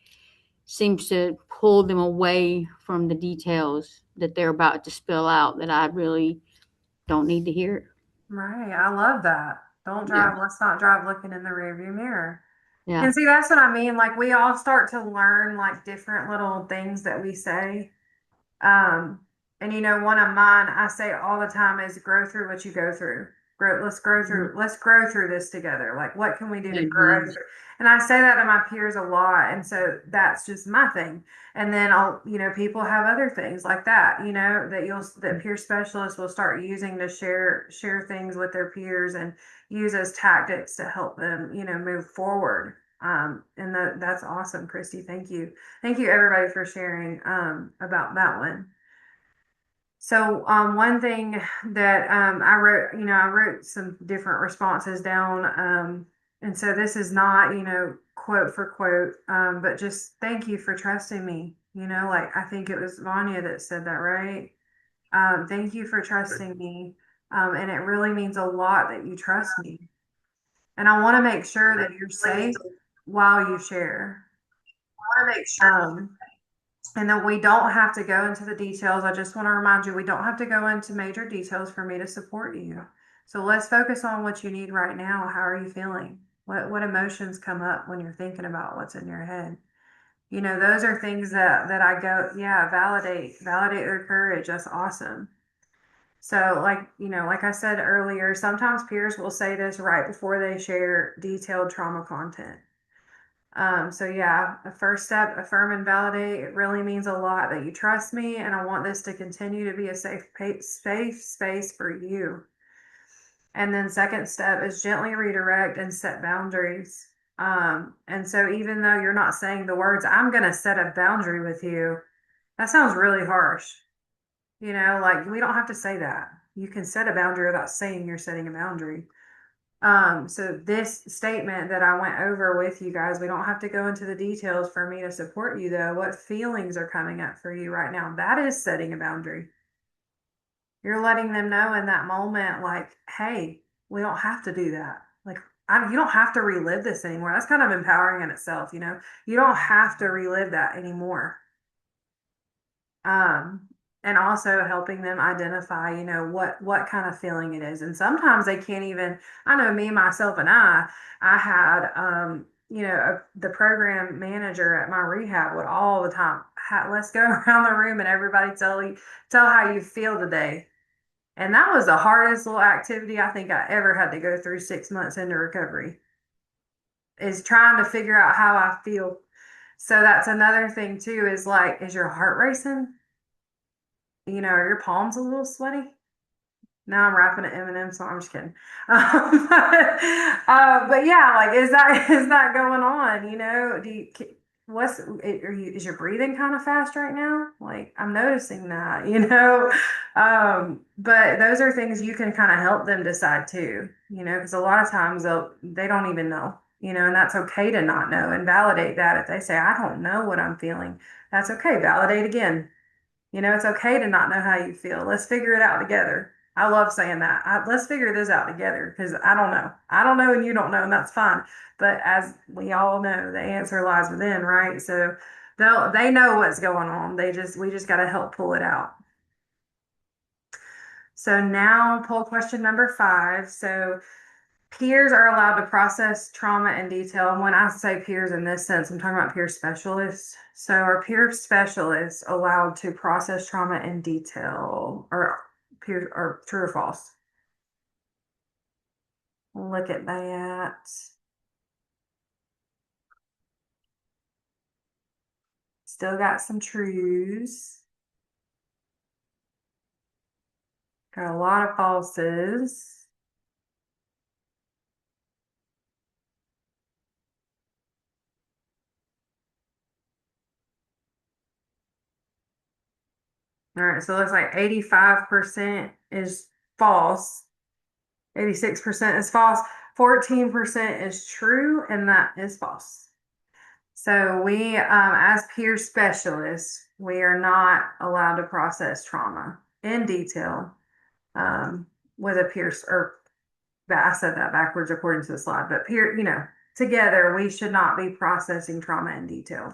seems to pull them away from the details that they're about to spill out that I really don't need to hear. Right. I love that. Don't drive. Let's not drive looking in the rearview mirror. Yeah. And see, that's what I mean. Like we all start to learn like different little things that we say. Um, And one of mine I say all the time is grow through what you go through. Let's grow through. Let's grow through this together. Like, what can we do to grow Amen. through? And I say that to my peers a lot, and so that's just my thing. And then people have other things like that. That peer specialists will start using to share things with their peers and use as tactics to help them, move forward. And that's awesome, Christy. Thank you everybody for sharing about that one. So one thing that I wrote some different responses down. And so this is not, quote for quote, but just thank you for trusting me. Like I think it was Vanya that said that, right? Thank you for trusting me. And it really means a lot that you trust me. And I want to make sure that you're safe while you share. I want to make sure. And then we don't have to go into the details. I just want to remind you, we don't have to go into major details for me to support you. So let's focus on what you need right now. How are you feeling? What emotions come up when you're thinking about what's in your head? Those are things that I go, yeah, validate their courage. That's awesome. So like I said earlier, sometimes peers will say this right before they share detailed trauma content. So yeah, a first step, affirm and validate. It really means a lot that you trust me, and I want this to continue to be a safe space for you. And then second step is gently redirect and set boundaries. And so even though you're not saying the words, I'm going to set a boundary with you, that sounds really harsh. Like we don't have to say that. You can set a boundary without saying you're setting a boundary. So this statement that I went over with you guys, we don't have to go into the details for me to support you though. What feelings are coming up for you right now? That is setting a boundary. You're letting them know in that moment, like, hey, we don't have to do that. Like, you don't have to relive this anymore. That's kind of empowering in itself, you don't have to relive that anymore. And also helping them identify, what kind of feeling it is. And sometimes they can't even, I know me, myself, and I had, the program manager at my rehab would all the time, let's go around the room and everybody tell how you feel today. And that was the hardest little activity I think I ever had to go through 6 months into recovery, is trying to figure out how I feel. So that's another thing too, is like, is your heart racing? Are your palms a little sweaty? Now I'm rapping at Eminem, so I'm just kidding. But yeah, like, is that going on? Is your breathing kind of fast right now? Like, I'm noticing that, but those are things you can kind of help them decide too, because a lot of times they don't even know, and that's okay to not know, and validate that. If they say, I don't know what I'm feeling, that's okay. Validate again. It's okay to not know how you feel. Let's figure it out together. I love saying that. Let's figure this out together, because I don't know. I don't know and you don't know, and that's fine. But as we all know, the answer lies within, right? So they know what's going on. We just got to help pull it out. So now poll question number 5. So peers are allowed to process trauma in detail. And when I say peers in this sense, I'm talking about peer specialists. So are peer specialists allowed to process trauma in detail, or true or false? Look at that. Still got some trues. Got a lot of falses. All right, so it looks like 85% is false, 86% is false, 14% is true, and that is false. So we, as peer specialists, we are not allowed to process trauma in detail with a peer, or I said that backwards according to the slide, but peer, together, we should not be processing trauma in detail.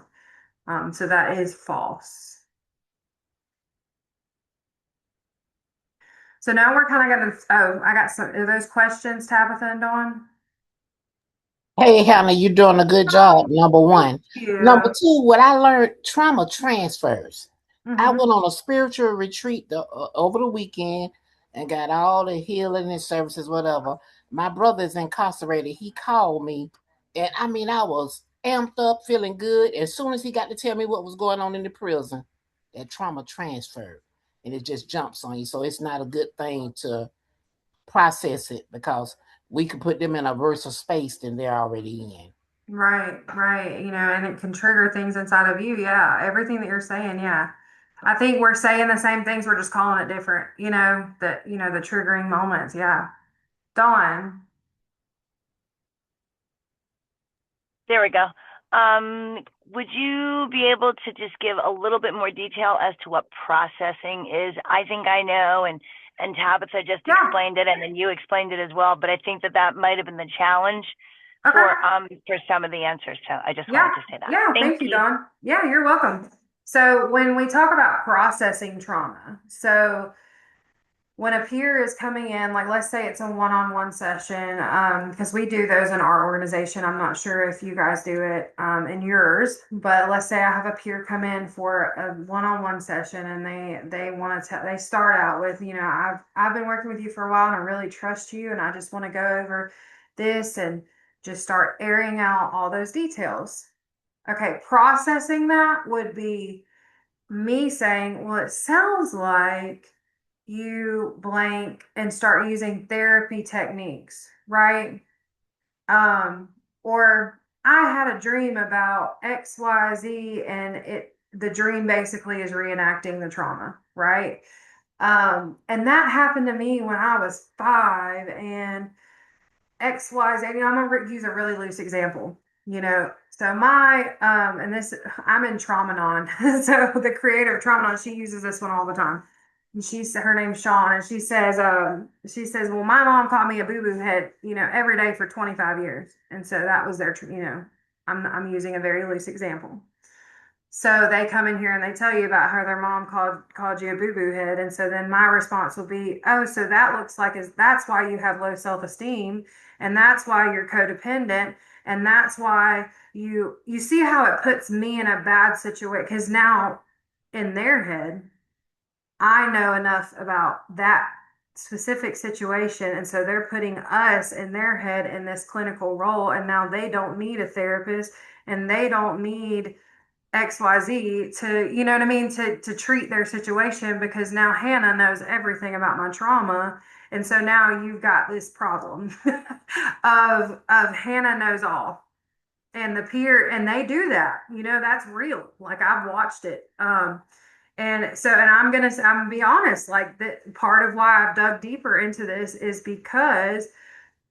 So that is false. So now we're kind of gonna, I got are those questions, Tabitha and Dawn? Hey, Hannah, you're doing a good job, number one. Yeah. Number two, what I learned, trauma transfers. I Mhm. went on a spiritual retreat over the weekend and got all the healing and services, whatever. My brother is incarcerated. He called me, and I mean, I was amped up, feeling good. As soon as he got to tell me what was going on in the prison, that trauma transferred, and it just jumps on you. So it's not a good thing to process it because we could put them in a worse space than they're already in. Right, right. And it can trigger things inside of you. Yeah. Everything that you're saying. Yeah. I think we're saying the same things. We're just calling it different, the triggering moments. Yeah. Dawn. There we go. Would you be able to just give a little bit more detail as to what processing is? I think I know, and Tabitha just Yeah. explained it, and then you explained it as well. But I think that might have been the challenge Okay. for some of the answers. So I just Yeah. wanted to say that. Yeah. Thank you, Dawn. Yeah, you're welcome. So when we talk about processing trauma, so when a peer is coming in, like let's say it's a one-on-one session, because we do those in our organization. I'm not sure if you guys do it in yours, but let's say I have a peer come in for a one-on-one session, and they want to they start out with, I've been working with you for a while, and I really trust you, and I just want to go over this and just start airing out all those details. Okay, processing that would be me saying, well, it sounds like you blank and start using therapy techniques, right? Or I had a dream about XYZ, and the dream basically is reenacting the trauma, right? And that happened to me when I was 5, and XYZ, I'm gonna use a really loose example, So and this, I'm in Traumanon. So the creator of Traumanon, she uses this one all the time. And her name's Sean, and well, my mom called me a boo-boo head, every day for 25 years. And so that was I'm using a very loose example. So they come in here and they tell you about how their mom called you a boo-boo head. And so then my response will be, oh, so that looks like that's why you have low self-esteem, and that's why you're codependent, and that's why you see how it puts me in a bad situation, because now in their head, I know enough about that specific situation, and so they're putting us in their head in this clinical role, and now they don't need a therapist, and they don't need XYZ to, you know what I mean, to treat their situation, because now Hannah knows everything about my trauma. And so now you've got this problem of Hannah knows all. And the peer, and they do that, that's real. Like I've watched it. And I'm gonna be honest, like that part of why I've dug deeper into this is because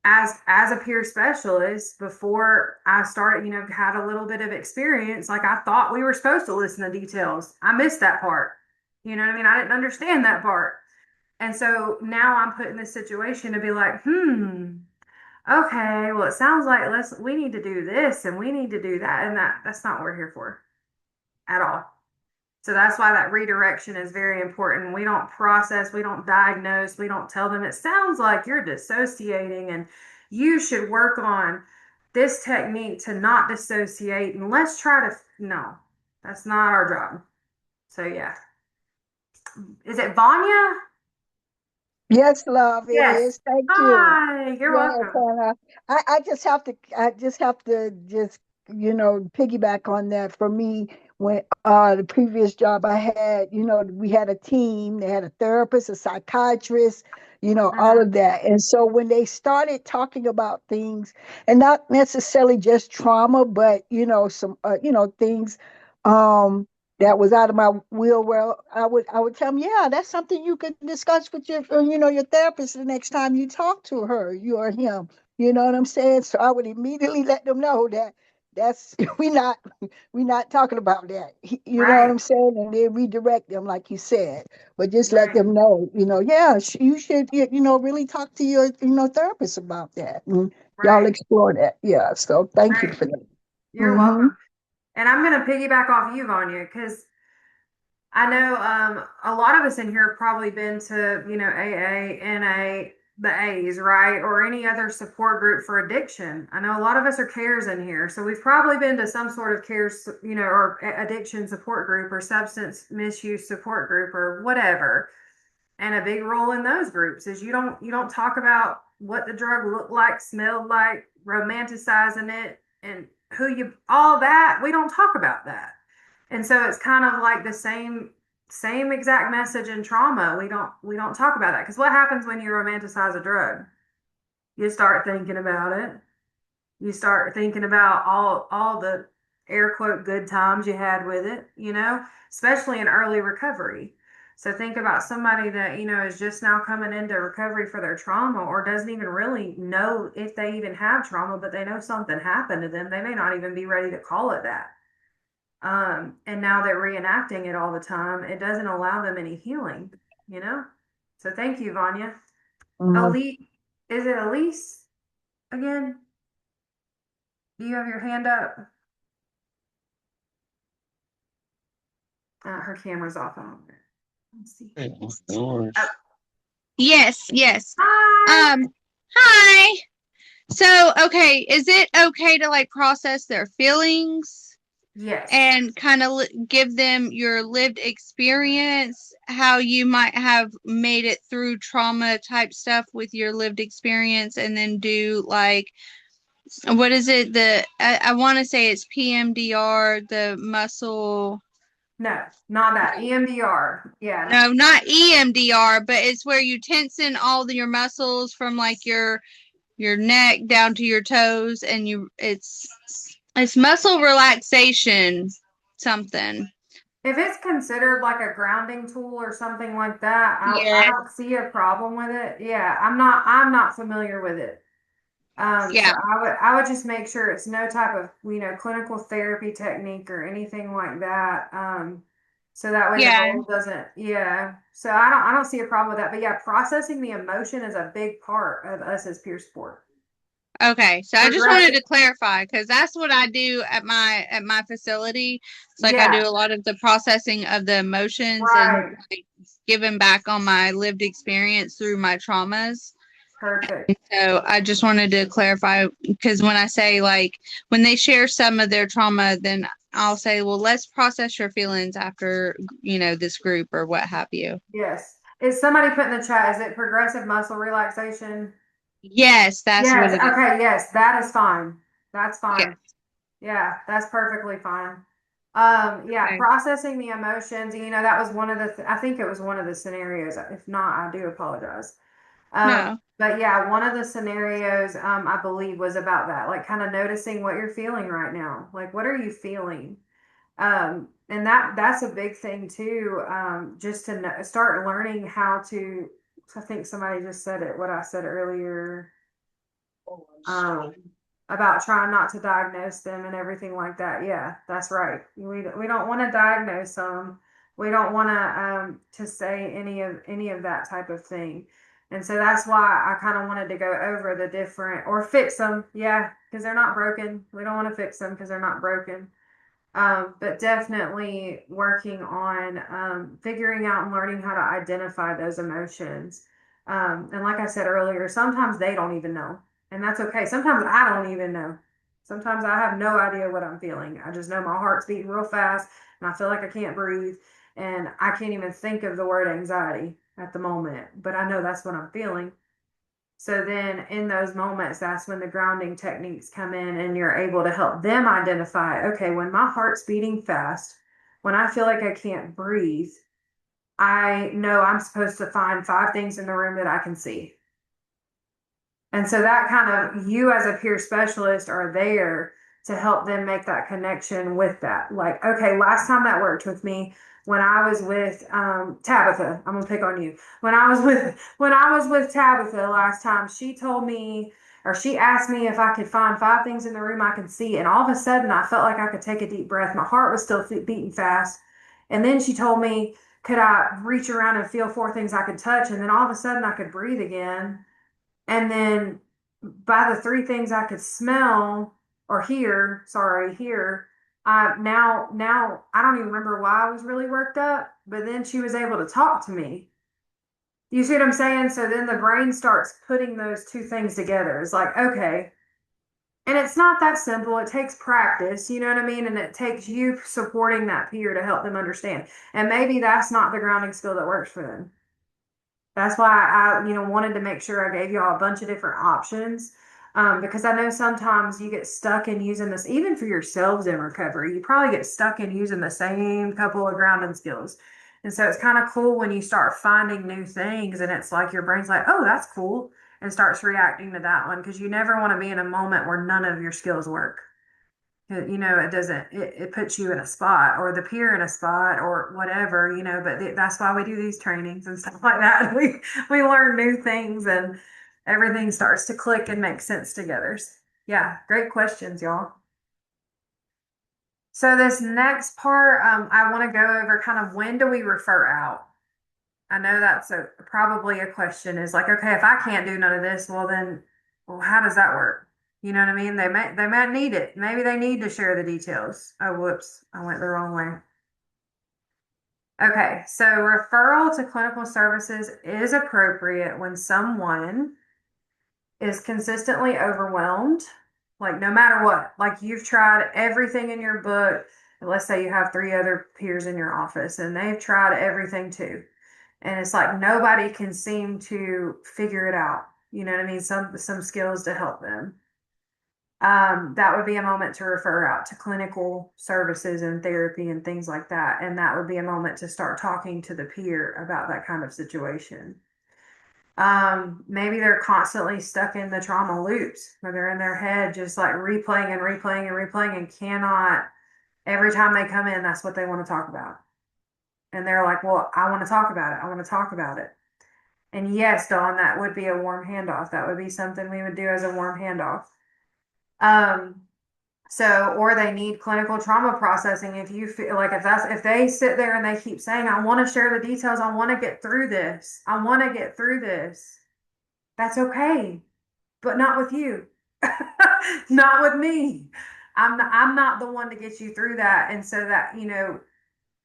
as a peer specialist, before I started, had a little bit of experience, like I thought we were supposed to listen to details. I missed that part. You know what I mean? I didn't understand that part. And so now I'm put in this situation to be like, okay, well, it sounds like we need to do this and we need to do that. And that's not what we're here for at all. So that's why that redirection is very important. We don't process, we don't diagnose, we don't tell them, it sounds like you're dissociating and you should work on this technique to not dissociate. And let's try to, no, that's not our job. So, yeah. Is it Vanya? Yes, love, it Yes. is. Thank you. Hi, you're Yes, welcome. and I just have to piggyback on that. For me, when the previous job I had, we had a team. They had a therapist, a psychiatrist, all of that. And so when they started talking about things, and not necessarily just trauma, but some things that was out of my wheel, well, I would tell them, yeah, that's something you could discuss with your therapist the next time you talk to her, you or him. You know what I'm saying? So I would immediately let them know that that's we not talking about that. You know what Right, I'm saying? And then redirect them, like you said, but just let right, them know, yeah, you should, really talk to your, therapist about that, and y'all right, explore that. Yeah. So thank you right. for that. You're Hmm. welcome. And I'm going to piggyback off you, Vanya, because I know a lot of us in here have probably been to, AA, NA, the A's, right? Or any other support group for addiction. I know a lot of us are cares in here, so we've probably been to some sort of cares, or addiction support group or substance misuse support group or whatever. And a big role in those groups is you don't talk about what the drug looked like, smelled like, romanticizing it, and all that. We don't talk about that. And so it's kind of like the same exact message in trauma. We don't talk about that, because what happens when you romanticize a drug? You start thinking about it. You start thinking about all the air quote good times you had with it, especially in early recovery. So think about somebody that, is just now coming into recovery for their trauma, or doesn't even really know if they even have trauma, but they know something happened to them. They may not even be ready to call it that. And now they're reenacting it all the time. It doesn't allow them any healing, So thank you, Vanya. Elise, is it Elise again? Do you have your hand up? Her camera's off. Let's see. Yes. Hi. Hi. So, okay, is it okay to like process their feelings? Yes. And kind of give them your lived experience, how you might have made it through trauma type stuff with your lived experience, and then do like, what is it? I want to say it's PMDR, the muscle. No, not that. EMDR. Yeah. No, not EMDR, but it's where you tension all your muscles from like your neck down to your toes, and it's muscle relaxation something. If it's considered like a grounding tool or something like that, I Yeah. don't see a problem with it. Yeah, I'm not familiar with it. Yeah. So I would just make sure it's no type of, clinical therapy technique or anything like that. So that way the Yeah. goal doesn't, yeah. So I don't see a problem with that. But yeah, processing the emotion is a big part of us as peer support. Okay, so I just wanted to clarify, because that's what I do at my facility. It's like I Yeah. do a lot of the processing of the emotions Right. and like giving back on my lived experience through my traumas. Perfect. So I just wanted to clarify, because when I say like when they share some of their trauma, then I'll say, well, let's process your feelings after this group or what have you. Yes. Is somebody put in the chat, is it progressive muscle relaxation? Yes, that's what Yes. it is. Okay. Yes, that is fine. That's fine. Yes. Yeah, that's perfectly fine. Yeah, Okay. processing the emotions, that was one of I think it was one of the scenarios. If not, I do apologize. No. But yeah, one of the scenarios, I believe was about that, like kind of noticing what you're feeling right now. Like, what are you feeling? And that's a big thing too. Just to start learning how to, I think somebody just said it, what I said earlier, about trying not to diagnose them and everything like that. Yeah, that's right. We don't want to diagnose them. We don't want to say any of that type of thing. And so that's why I kind of wanted to go over the different, or fix them. Yeah, because they're not broken. We don't want to fix them because they're not broken. But definitely working on figuring out and learning how to identify those emotions. And like I said earlier, sometimes they don't even know, and that's okay. Sometimes I don't even know. Sometimes I have no idea what I'm feeling. I just know my heart's beating real fast and I feel like I can't breathe, and I can't even think of the word anxiety at the moment, but I know that's what I'm feeling. So then in those moments, that's when the grounding techniques come in, and you're able to help them identify, okay, when my heart's beating fast, when I feel like I can't breathe, I know I'm supposed to find 5 things in the room that I can see. And so that kind of, you as a peer specialist are there to help them make that connection with that. Like, okay, last time that worked with me, when I was with Tabitha, I'm gonna pick on you. When I was with Tabitha last time, she told me, or she asked me if I could find 5 things in the room I could see, and all of a sudden I felt like I could take a deep breath. My heart was still beating fast, and then she told me, could I reach around and feel 4 things I could touch, and then all of a sudden I could breathe again. And then by the 3 things I could smell or hear, now I don't even remember why I was really worked up, but then she was able to talk to me. You see what I'm saying? So then the brain starts putting those two things together. It's like, okay. And it's not that simple. It takes practice, you know what I mean? And it takes you supporting that peer to help them understand. And maybe that's not the grounding skill that works for them. That's why wanted to make sure I gave y'all a bunch of different options. Because I know sometimes you get stuck in using this, even for yourselves in recovery, you probably get stuck in using the same couple of grounding skills. And so it's kind of cool when you start finding new things and it's like your brain's like, oh, that's cool, and starts reacting to that one because you never want to be in a moment where none of your skills work. It doesn't, it puts you in a spot or the peer in a spot or whatever, but that's why we do these trainings and stuff like that. We learn new things and everything starts to click and make sense together. Yeah, great questions, y'all. So this next part, I want to go over kind of when do we refer out? I know that's probably a question is like, okay, if I can't do none of this, well, how does that work? You know what I mean? They might need it. Maybe they need to share the details. Oh, whoops, I went the wrong way. Okay, so referral to clinical services is appropriate when someone is consistently overwhelmed, like no matter what, like you've tried everything in your book. And let's say you have 3 other peers in your office and they've tried everything too. And it's like nobody can seem to figure it out. You know what I mean? Some skills to help them. That would be a moment to refer out to clinical services and therapy and things like that. And that would be a moment to start talking to the peer about that kind of situation. Maybe they're constantly stuck in the trauma loops where they're in their head, just like replaying and replaying and replaying and cannot, every time they come in, that's what they want to talk about. And they're like, well, I want to talk about it. I want to talk about it. And yes, Dawn, that would be a warm handoff. That would be something we would do as a warm handoff. Or they need clinical trauma processing. If you feel like if they sit there and they keep saying, I want to share the details, I want to get through this, I want to get through this, that's okay, but not with you, not with me. I'm not the one to get you through that. And so that,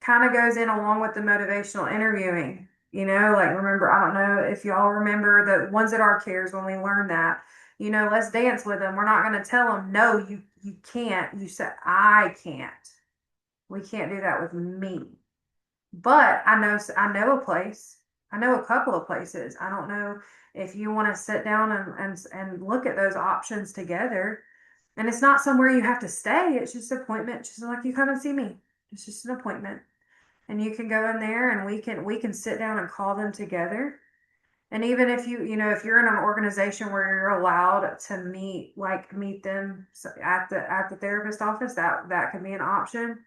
kind of goes in along with the motivational interviewing, like remember, I don't know if y'all remember the ones at our cares when we learned that, let's dance with them. We're not going to tell them, no, you can't. You said, I can't. We can't do that with me. But I know a place. I know a couple of places. I don't know if you want to sit down and look at those options together. And it's not somewhere you have to stay. It's just an appointment, just like you come and see me. It's just an appointment. And you can go in there and we can sit down and call them together. And even if if you're in an organization where you're allowed to meet them at the therapist office, that could be an option.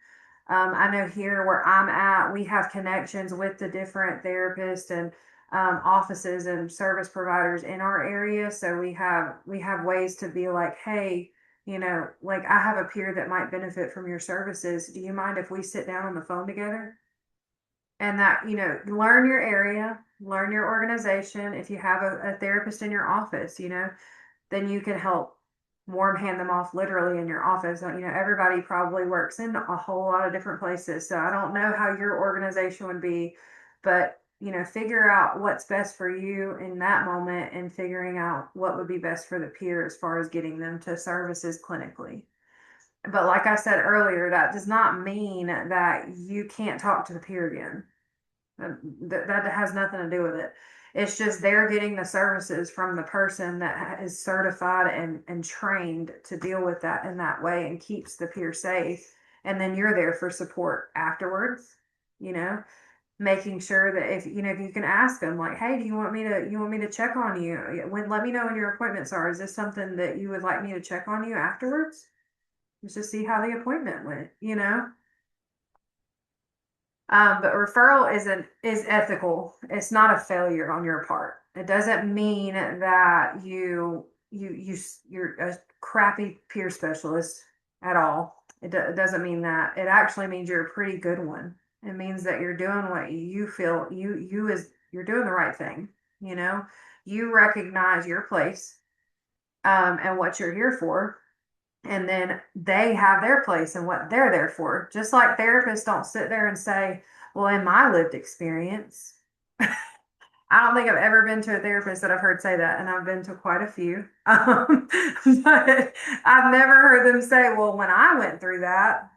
I know here where I'm at, we have connections with the different therapists and offices and service providers in our area. So we have ways to be like, hey, like I have a peer that might benefit from your services. Do you mind if we sit down on the phone together? And that, learn your area, learn your organization. If you have a therapist in your office, then you can help warm hand them off literally in your office. Everybody probably works in a whole lot of different places. So I don't know how your organization would be, but figure out what's best for you in that moment and figuring out what would be best for the peer as far as getting them to services clinically. But like I said earlier, that does not mean that you can't talk to the peer again. That has nothing to do with it. It's just they're getting the services from the person that is certified and trained to deal with that in that way and keeps the peer safe. And then you're there for support afterwards, making sure that if you can ask them like, hey, do you want me to check on you? Let me know when your appointments are. Is this something that you would like me to check on you afterwards? Just to see how the appointment went, But referral is ethical. It's not a failure on your part. It doesn't mean that you're a crappy peer specialist at all. It doesn't mean that. It actually means you're a pretty good one. It means that you're doing what you feel you're doing the right thing. You recognize your place, and what you're here for. And then they have their place and what they're there for. Just like therapists don't sit there and say, well, in my lived experience, I don't think I've ever been to a therapist that I've heard say that, and I've been to quite a few. But I've never heard them say, well, when I went through that,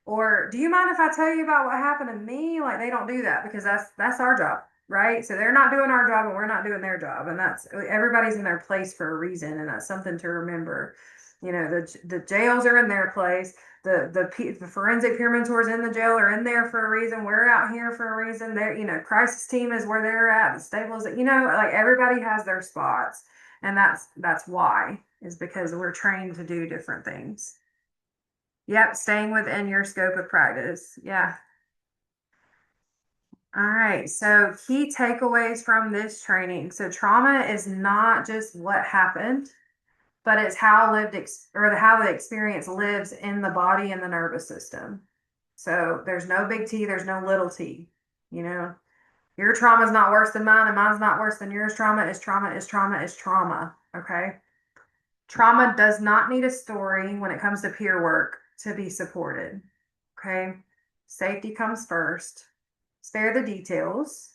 or do you mind if I tell you about what happened to me? Like they don't do that because that's our job, right? So they're not doing our job and we're not doing their job. And that's everybody's in their place for a reason, and that's something to remember. You know, the jails are in their place. The forensic peer mentors in the jail are in there for a reason. We're out here for a reason. They're, you know, crisis team is where they're at. The stables, you know, like everybody has their spots. And that's why, is because we're trained to do different things. Yep, staying within your scope of practice. Yeah. All right. So key takeaways from this training. So trauma is not just what happened, but it's how how the experience lives in the body and the nervous system. So there's no big T, there's no little t. You know, your trauma is not worse than mine, and mine's not worse than yours. Trauma is trauma is trauma is trauma. Okay. Trauma does not need a story when it comes to peer work to be supported. Okay. Safety comes first. Spare the details.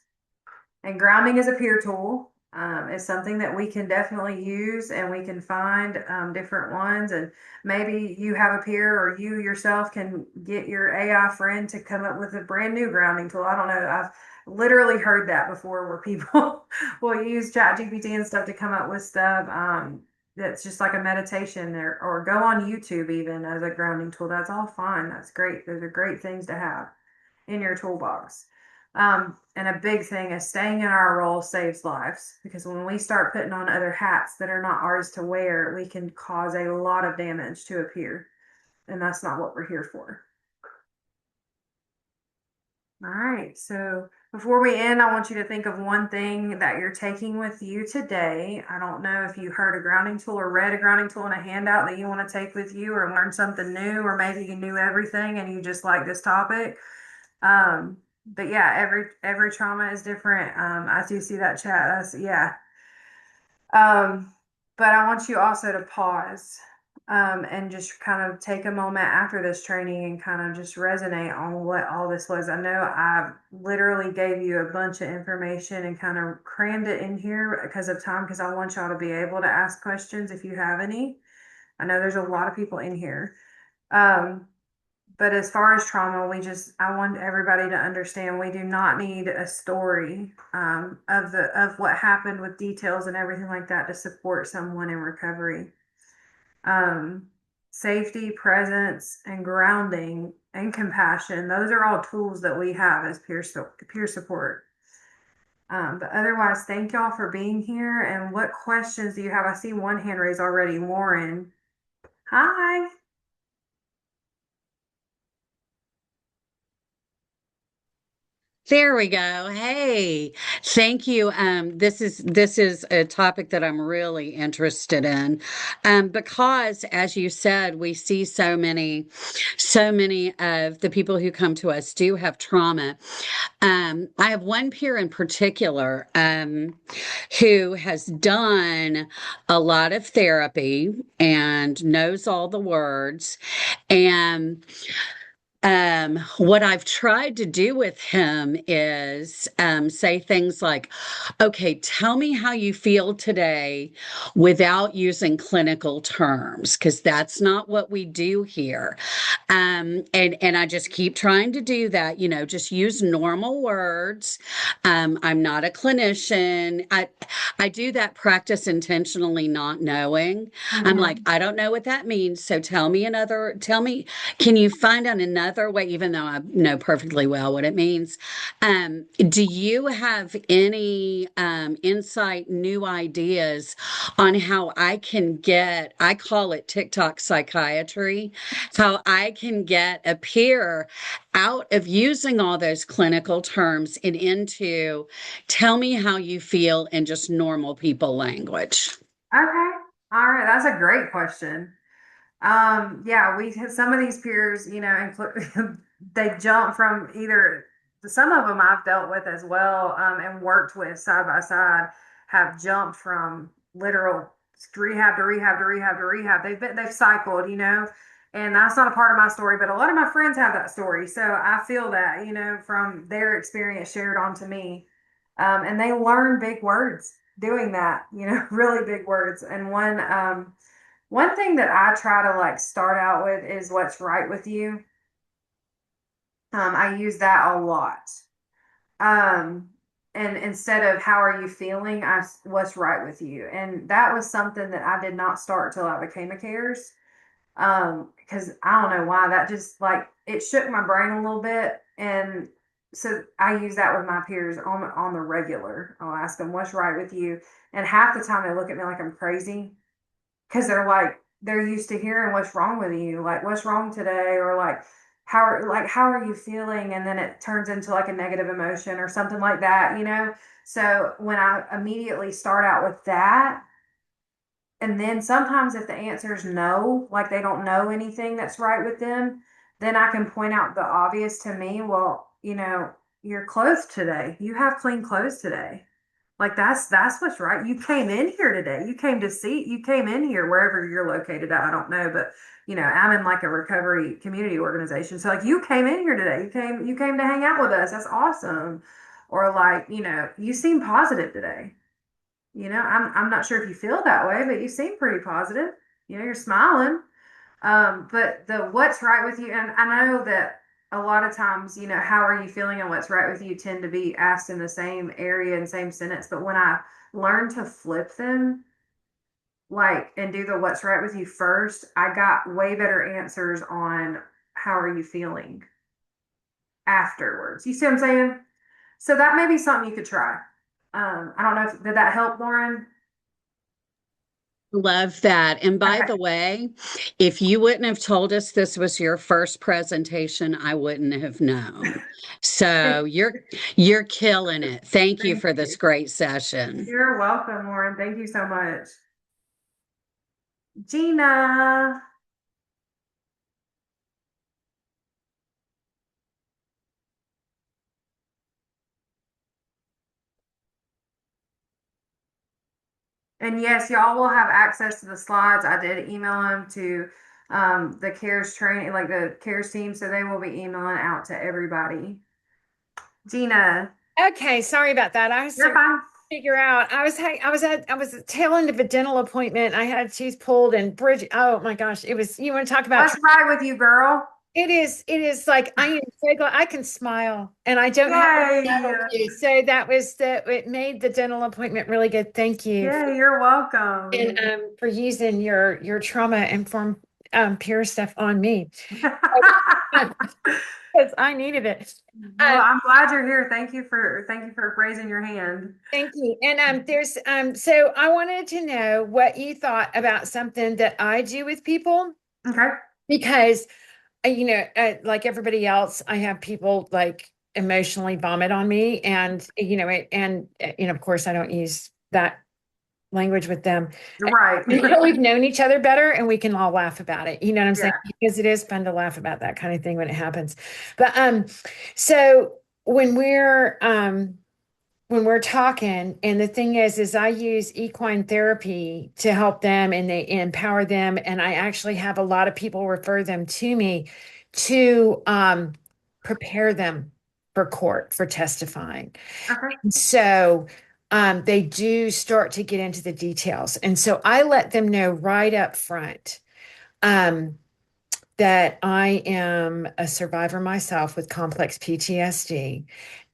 And grounding is a peer tool. It's something that we can definitely use, and we can find different ones. And maybe you have a peer, or you yourself can get your AI friend to come up with a brand new grounding tool. I don't know. I've literally heard that before, where people will use ChatGPT and stuff to come up with stuff that's just like a meditation, or go on YouTube even as a grounding tool. That's all fine. That's great. Those are great things to have in your toolbox. And a big thing is staying in our role saves lives, because when we start putting on other hats that are not ours to wear, we can cause a lot of damage to a peer. And that's not what we're here for. All right. So before we end, I want you to think of one thing that you're taking with you today. I don't know if you heard a grounding tool or read a grounding tool in a handout that you want to take with you, or learn something new, or maybe you knew everything and you just like this topic. But yeah, every trauma is different. I do see that chat. Yeah. But I want you also to pause, and just kind of take a moment after this training and kind of just resonate on what all this was. I know I literally gave you a bunch of information and kind of crammed it in here because of time, because I want y'all to be able to ask questions if you have any. I know there's a lot of people in here. But as far as trauma, I want everybody to understand we do not need a story of what happened with details and everything like that to support someone in recovery. Safety, presence, and grounding and compassion, those are all tools that we have as peer support. But otherwise, thank y'all for being here. And what questions do you have? I see one hand raised already. Lauren. Hi. There we go. Hey, thank you. This is a topic that I'm really interested in, because, as you said, we see so many of the people who come to us do have trauma. I have one peer in particular, who has done a lot of therapy and knows all the words, and what I've tried to do with him is say things like, okay, tell me how you feel today without using clinical terms, because that's not what we do here. And I just keep trying to do that, just use normal words. I'm not a clinician. I do that practice intentionally, not knowing. I'm like, I don't know what that means. So tell me, can you find out another way, even though I know perfectly well what it means? Do you have any insight, new ideas on how I call it TikTok psychiatry, how I can get a peer out of using all those clinical terms and into tell me how you feel in just normal people language? Okay. All right. That's a great question. Yeah, we have some of these peers, they jump from some of them I've dealt with as well, and worked with side by side, have jumped from literal rehab to rehab to rehab to rehab. They've cycled, and that's not a part of my story, but a lot of my friends have that story. So I feel that, from their experience shared on to me. And they learn big words doing that, really big words. And one thing that I try to like start out with is what's right with you. I use that a lot. Um, and instead of how are you feeling, what's right with you. And that was something that I did not start till I became a cares. Because I don't know why that just like it shook my brain a little bit. And so I use that with my peers on the regular. I'll ask them what's right with you. And half the time they look at me like I'm crazy because they're used to hearing what's wrong with you, like what's wrong today, or like how are you feeling, and then it turns into like a negative emotion or something like that. So when I immediately start out with that, and then sometimes if the answer is no, like they don't know anything that's right with them, then I can point out the obvious to me. Well, your clothes today, you have clean clothes today. Like that's what's right. You came in here today. You came in here wherever you're located at. I don't know, but I'm in like a recovery community organization. So like you came in here today. You came to hang out with us. That's awesome. Or like, you seem positive today. I'm not sure if you feel that way, but you seem pretty positive. You're smiling. But the what's right with you, and I know that a lot of times, how are you feeling and what's right with you tend to be asked in the same area and same sentence. But when I learned to flip them, like, and do the what's right with you first, I got way better answers on how are you feeling afterwards. You see what I'm saying? So that may be something you could try. I don't know if did that help, Lauren? Love that. And by Okay. the way, if you wouldn't have told us this was your first presentation, I wouldn't have known. So you're killing it. Thank you Thank for this you. great session. You're welcome, Lauren. Thank you so much. Gina. And yes, y'all will have access to the slides. I did email them to the CARES training, like the CARES team, so they will be emailing out to everybody. Gina, Okay, sorry about that. I was you're trying to fine. figure out. I was at tail end of a dental appointment. I had a tooth pulled and Bridget. Oh my gosh, it was. You want to talk about? What's right with you, girl? It is like I am so glad I can smile and I don't have Yay. dental teeth. So that was it made the dental appointment really good. Thank you. Yeah, you're welcome. And for using your trauma informed peer stuff on me. Because I needed it. Well, I'm glad you're here. Thank you for raising your hand. Thank you. And there's so I wanted to know what you thought about something that I do with people Okay. because like everybody else, I have people like emotionally vomit on me, and of course I don't use that language with them. Right. Until we've known each other better and we can all laugh about it. You know what I'm saying? Yeah. Because it is fun to laugh about that kind of thing when it happens. But so when we're talking, and the thing is I use equine therapy to help them and they empower them. And I actually have a lot of people refer them to me to prepare them for court, for testifying. Okay. So they do start to get into the details. And so I let them know right up front that I am a survivor myself with complex PTSD.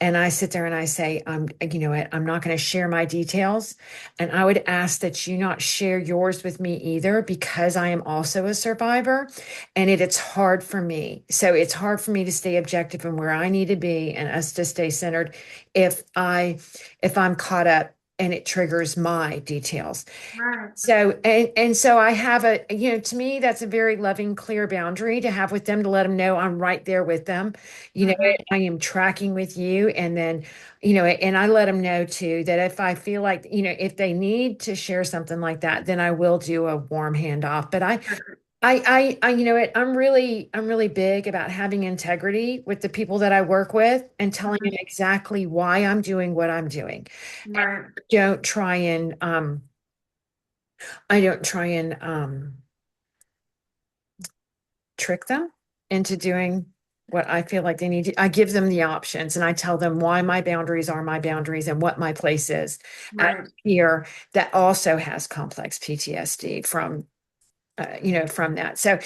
And I sit there and I say, you know what, I'm not going to share my details. And I would ask that you not share yours with me either, because I am also a survivor and it's hard for me. So it's hard for me to stay objective and where I need to be and us to stay centered if I'm caught up and it triggers my details. Right. So, and so I have to me, that's a very loving, clear boundary to have with them, to let them know I'm right there with them. I am tracking with you. And then, and I let them know too, that if I feel like, if they need to share something like that, then I will do a warm handoff. But I'm really big about having integrity with the people that I work with and telling them exactly why I'm doing what I'm doing. Right. Don't try and I don't try and trick them into doing what I feel like they need I give them the options and I tell them why my boundaries are my boundaries and what my place is at Right. here that also has complex PTSD from, from that. So,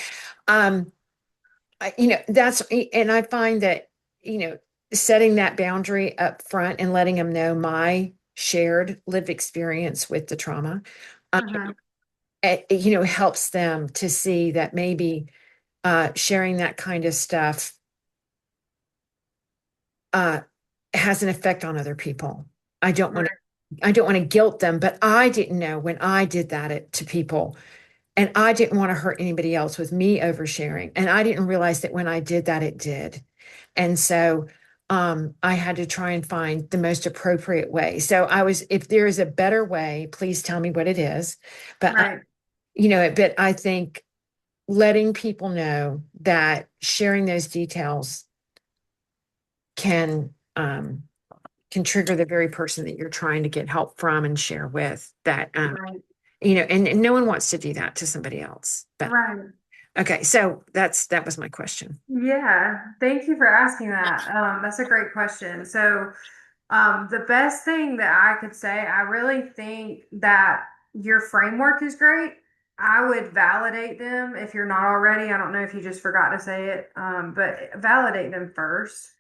that's, and I find that, setting that boundary up front and letting them know my shared lived experience with the trauma, Mhm. helps them to see that maybe sharing that kind of stuff has an effect on other people. I don't want to guilt them, but I didn't know when I did that to people, and I didn't want to hurt anybody else with me oversharing. And I didn't realize that when I did that, it did. And so I had to try and find the most appropriate way. So if there is a better way, please tell me what it is. But Right. But I think letting people know that sharing those details can trigger the very person that you're trying to get help from and share with that, Right. and no one wants to do that to somebody else. But Right. okay, so that was my question. Yeah, thank you for asking that. That's a great question. So, the best thing that I could say, I really think that your framework is great. I would validate them if you're not already. I don't know if you just forgot to say it, but validate them first.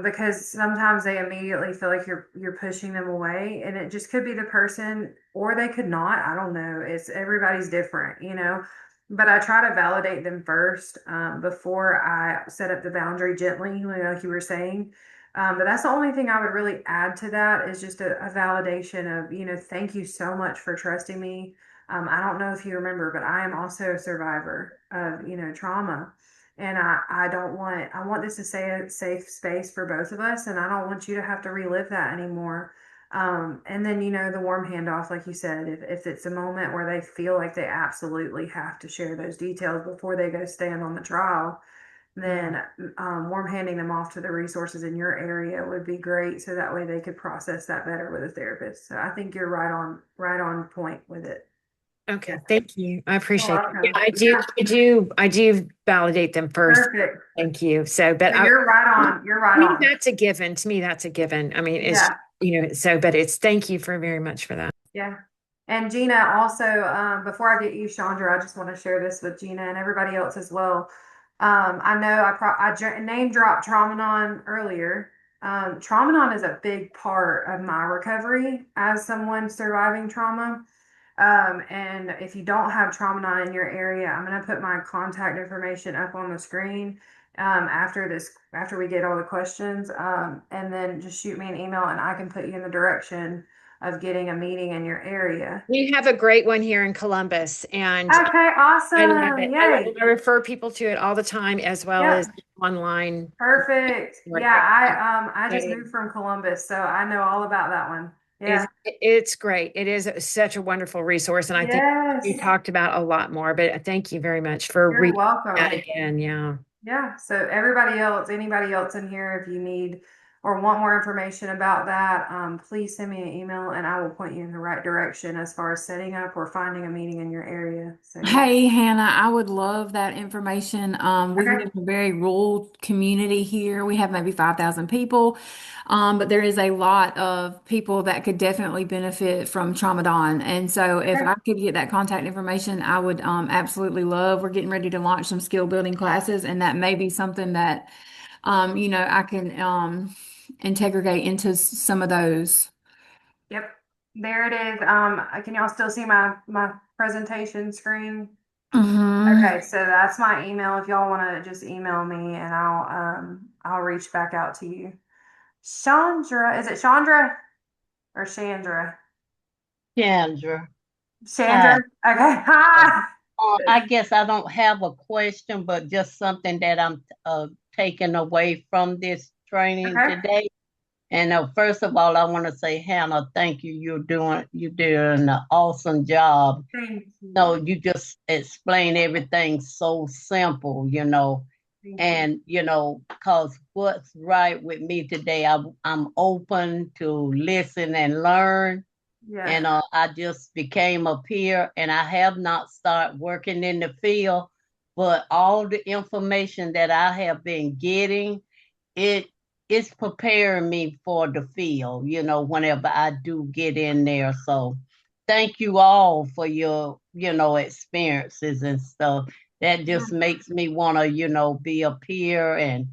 Because sometimes they immediately feel like you're pushing them away, and it just could be the person, or they could not. I don't know. It's everybody's different, you know. But I try to validate them first before I set up the boundary gently, like you were saying. But that's the only thing I would really add to that is just a validation of, thank you so much for trusting me. I don't know if you remember, but I am also a survivor of, trauma. And I want this to stay a safe space for both of us. And I don't want you to have to relive that anymore. And then, the warm handoff, like you said, if it's a moment where they feel like they absolutely have to share those details before they go stand on the trial, then warm handing them off to the resources in your area would be great. So that way they could process that better with a therapist. So I think you're right on point with it. Okay, thank you. I appreciate it. Yeah, Welcome. I do validate them first. Perfect. Thank you. So, but So you're right on. You're right to me, on. that's a given. To me, that's a given. I mean, it's, but it's, thank you very much for that. Yeah. And Gina, also, before I get you, Chandra, I just want to share this with Gina and everybody else as well. I know I name dropped Traumanon earlier. Traumanon is a big part of my recovery as someone surviving trauma. And if you don't have Traumanon in your area, I'm going to put my contact information up on the screen after we get all the questions. And then just shoot me an email and I can put you in the direction of getting a meeting in your area. We have a great one here in Columbus, and okay, awesome. I love it. Yay. I refer people to it all the time, as well as online. Perfect. Yeah, I just moved from Columbus, so I know all about that one. Yeah, it's great. It is such a wonderful resource, and I think we talked about a lot more. But thank you very much for You're welcome. that again. Yeah. Yeah. So anybody else in here, if you need or want more information about that, please send me an email and I will point you in the right direction as far as setting up or finding a meeting in your area. So, Hey, Hannah, I would love that information. We live in a very rural community here. We have maybe 5,000 people, but there is a lot of people that could definitely benefit from Tramadon. And so if I could get that contact information, I would absolutely love. We're getting ready to launch some skill building classes, and that may be something that, I can integrate into some of those. Yep, there it is. Can y'all still see my presentation screen? Okay, so that's my email. If y'all want to just email me, and I'll reach back out to you. Chandra, is it Chandra or Chandra? Chandra. Chandra. Okay. Hi. I guess I don't have a question, but just something that I'm taking away from this training today. And first of all, I want to say, Hannah, thank you. You're doing an awesome job. Thank you. No, you just explain everything so simple, and because what's right with me today, I'm open to listen and learn. Yeah. And I just became a peer, and I have not started working in the field, but all the information that I have been getting, it's preparing me for the field, whenever I do get in there. So thank you all for your, experiences and stuff. That just makes me want to, be a peer and,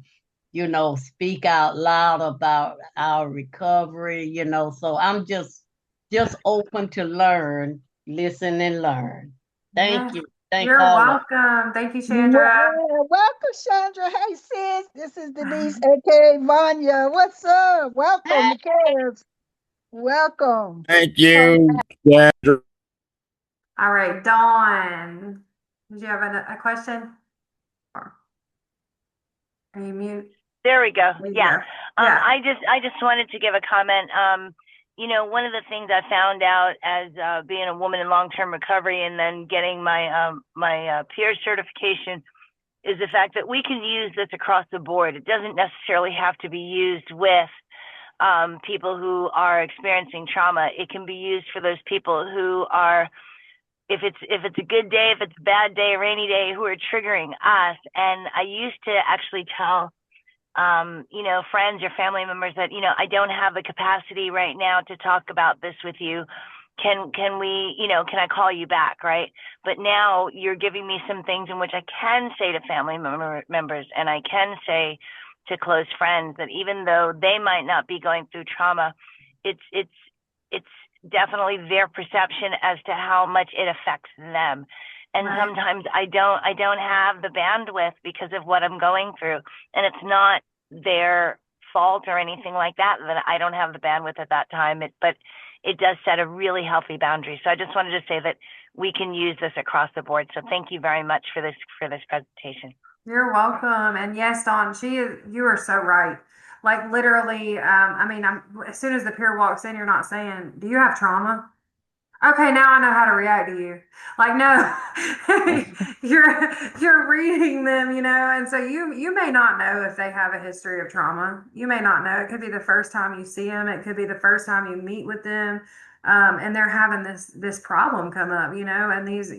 speak out loud about our recovery, So I'm just open to learn, listen and learn. Thank you. Thank You're all. welcome. Thank you, Chandra. Welcome, Chandra. Hey, sis. This is Denise, aka Vanya. What's up? Welcome, Cares. Welcome. Thank you, Sandra. All right, Dawn. Did you have a question? Or are you mute? There we go. There you Yeah. go. Yeah. I just wanted to give a comment. One of the things I found out as being a woman in long-term recovery and then getting my my peer certification is the fact that we can use this across the board. It doesn't necessarily have to be used with people who are experiencing trauma. It can be used for those people who are, if it's a good day, if it's a bad day, a rainy day, who are triggering us. And I used to actually tell friends or family members that, I don't have the capacity right now to talk about this with you. Can we, can I call you back, right? But now you're giving me some things in which I can say to family members and I can say to close friends that even though they might not be going through trauma, it's definitely their perception as to how much it affects them. And Right. sometimes I don't have the bandwidth because of what I'm going through. And it's not their fault or anything like that I don't have the bandwidth at that time. But it does set a really healthy boundary. So I just wanted to say that we can use this across the board. So thank you very much for this presentation. You're welcome. And yes, Dawn, you are so right. Like literally, as soon as the peer walks in, you're not saying, do you have trauma? Okay, now I know how to react to you. Like, no, you're reading them, and so you may not know if they have a history of trauma. You may not know. It could be the first time you see them. It could be the first time you meet with them, and they're having this problem come up, and these,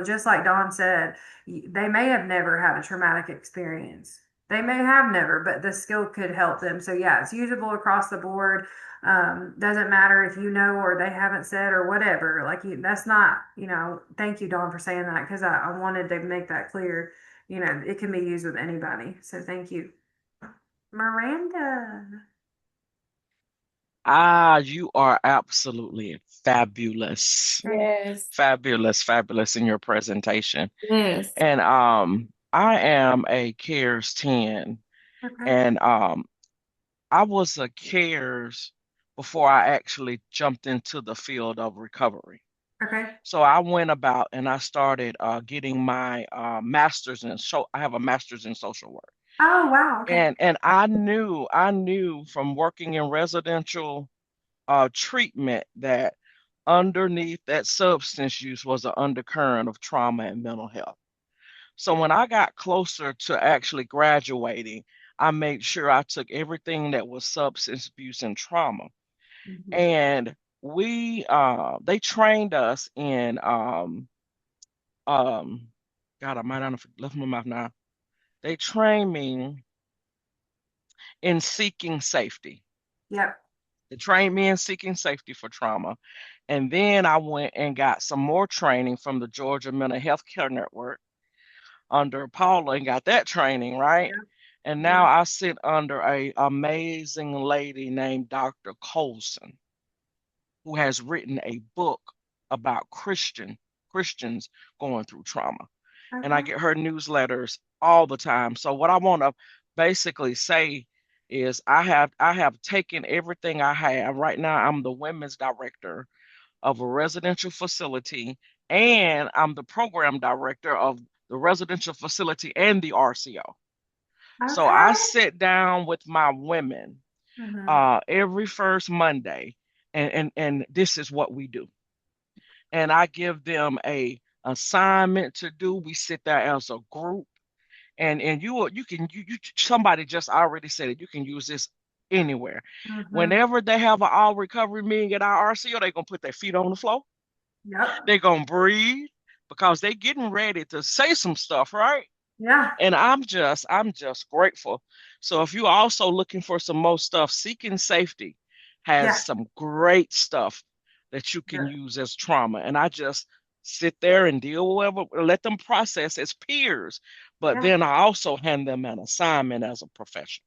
just like Dawn said, they may have never had a traumatic experience. They may have never, but the skill could help them. So yeah, it's usable across the board. Doesn't matter if you know or they haven't said or whatever. Like that's not, thank you, Dawn, for saying that because I wanted to make that clear. It can be used with anybody. So thank you. Miranda. You are absolutely fabulous. Yes. Fabulous in your presentation. Yes. And I am a CARES 10 Okay. and I was a CARES before I actually jumped into the field of recovery. Okay. So I went about and I started getting my master's I have a master's in social work. Oh, wow. Okay. And I knew from working in residential treatment that underneath that substance use was an undercurrent of trauma and mental health. So when I got closer to actually graduating, I made sure I took everything that was substance abuse and trauma. Mhm. And they trained us in God, I might not have left my mouth now. They trained me in seeking safety. Yep. They trained me in seeking safety for trauma. And then I went and got some more training from the Georgia Mental Health Care Network under Paula and got that training, right? Yeah. And now I sit under a amazing lady named Dr. Colson, who has written a book about Christians going through trauma. And I get her newsletters all the time. So what I want to basically say is I have taken everything I have. Right now, I'm the women's director of a residential facility, and I'm the program director of the residential facility and the RCO. So I sit down with my women every first Monday, and this is what we do. And I give them a assignment to do. We sit there as a group, and you somebody just already said it. You can use this anywhere. Whenever they have an all recovery meeting at our RCO, they're gonna put their feet on the floor. Yep. They're gonna breathe because they're getting ready to say some stuff, right? Yeah. And I'm just grateful. So if you're also looking for some more stuff, Seeking Safety has Yeah. some great stuff that you can use as trauma. And I just sit there and deal with whatever, let them process as peers. But Yeah. then I also hand them an assignment as a professional.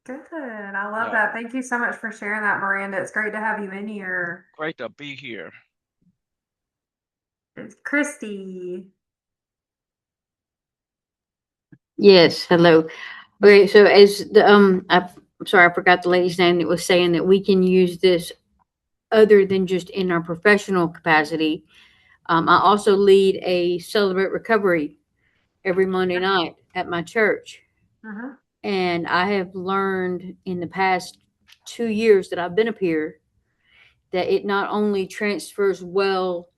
Good. I love Yeah. that. Thank you so much for sharing that, Miranda. It's great to have you in here. Great to be here. It's Christy. Yes, hello. Okay, so as the I'm sorry, I forgot the lady's name that was saying that we can use this other than just in our professional capacity. I also lead a Celebrate Recovery every Monday night at my church. And I have learned in the past 2 years that I've been up here that it not only transfers well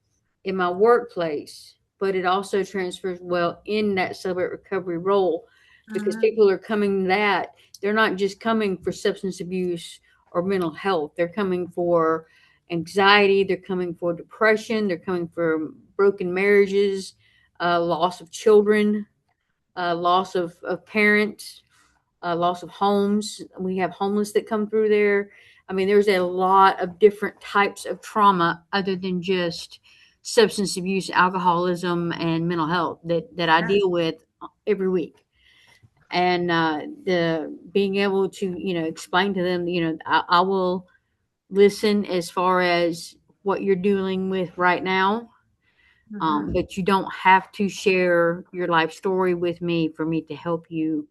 in my workplace, but it also transfers well in that Celebrate Recovery role, because people are coming that they're not just coming for substance abuse or mental health. They're coming for anxiety. They're coming for depression. They're coming for broken marriages, loss of children, loss of parents, loss of homes. We have homeless that come through there. I mean, there's a lot of different types of trauma other than just substance abuse, alcoholism, and mental health that I deal with every week. And the being able to, explain to them, I will listen as far as what you're dealing with right now. But you don't have to share your life story with me for me to help you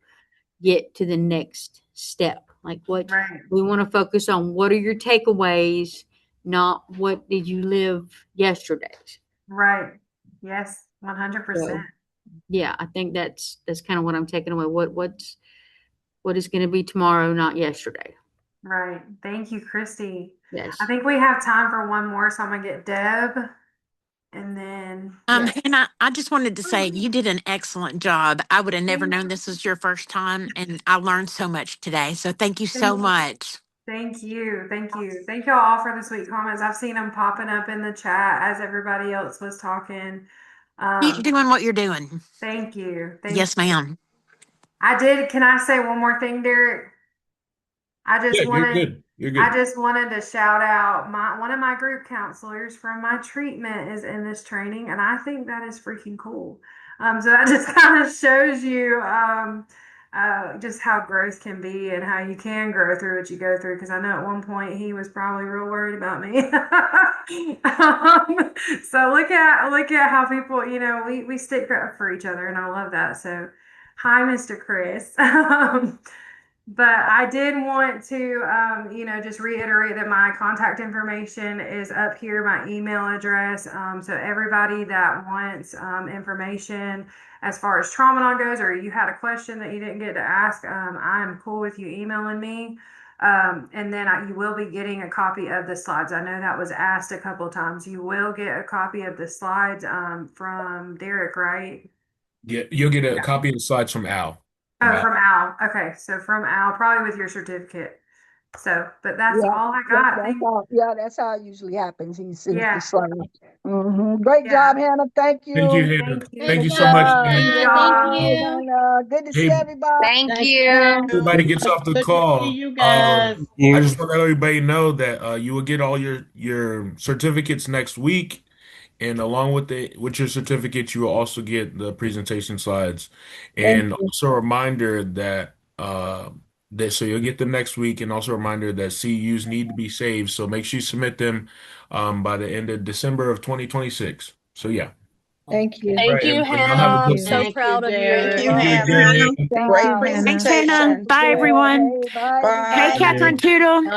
get to the next step. Like what we want to focus on, what are your takeaways, not what did you live yesterday. Right. Yes, 100%. So, yeah, I think that's kind of what I'm taking away. What is going to be tomorrow, not yesterday. Right. Thank you, Christy. Yes. I think we have time for one more, so I'm gonna get Deb, and then Hannah, I just wanted to say you did an excellent job. I would have never known this was your first time, and I learned so much today. So thank you so much. Thank you. Thank you. Thank you all for the sweet comments. I've seen them popping up in the chat as everybody else was talking. Keep doing what you're doing. Thank you. Yes, ma'am. I did. Can I say one more thing, Derek? You're good. You're good. I just wanted to shout out one of my group counselors from my treatment is in this training, and I think that is freaking cool. So that just kind of shows you just how growth can be and how you can grow through what you go through. Because I know at one point he was probably real worried about me. So look at how people, we stick up for each other, and I love that. So hi, Mr. Chris. But I did want to, just reiterate that my contact information is up here, my email address. So everybody that wants information as far as Trauma goes, or you had a question that you didn't get to ask, I'm cool with you emailing me. And then you will be getting a copy of the slides. I know that was asked a couple of times. You will get a copy of the slides from Derek, right? Yeah, you'll get a copy of the slides from Al. From Al. Okay, so from Al, probably with your certificate. So, but that's all I got. That's how it usually happens. He sends the slide. Great job, Hannah. Thank you. Thank you, Hannah. Thank you so much. Good to see everybody. Thank you. Everybody gets off the call. You guys. I just want to let everybody know that you will get all your certificates next week. And along with your certificates, you will also get the presentation slides, and also a reminder that so you'll get them next week, and also a reminder that CUs need to be saved. So make sure you submit them by the end of December of 2026. So yeah. Thank you. Thank you, Hannah. I'm so proud of you. Thank you, Hannah. Great presentation. Bye, everyone. Bye. Hey, Catherine Tootle.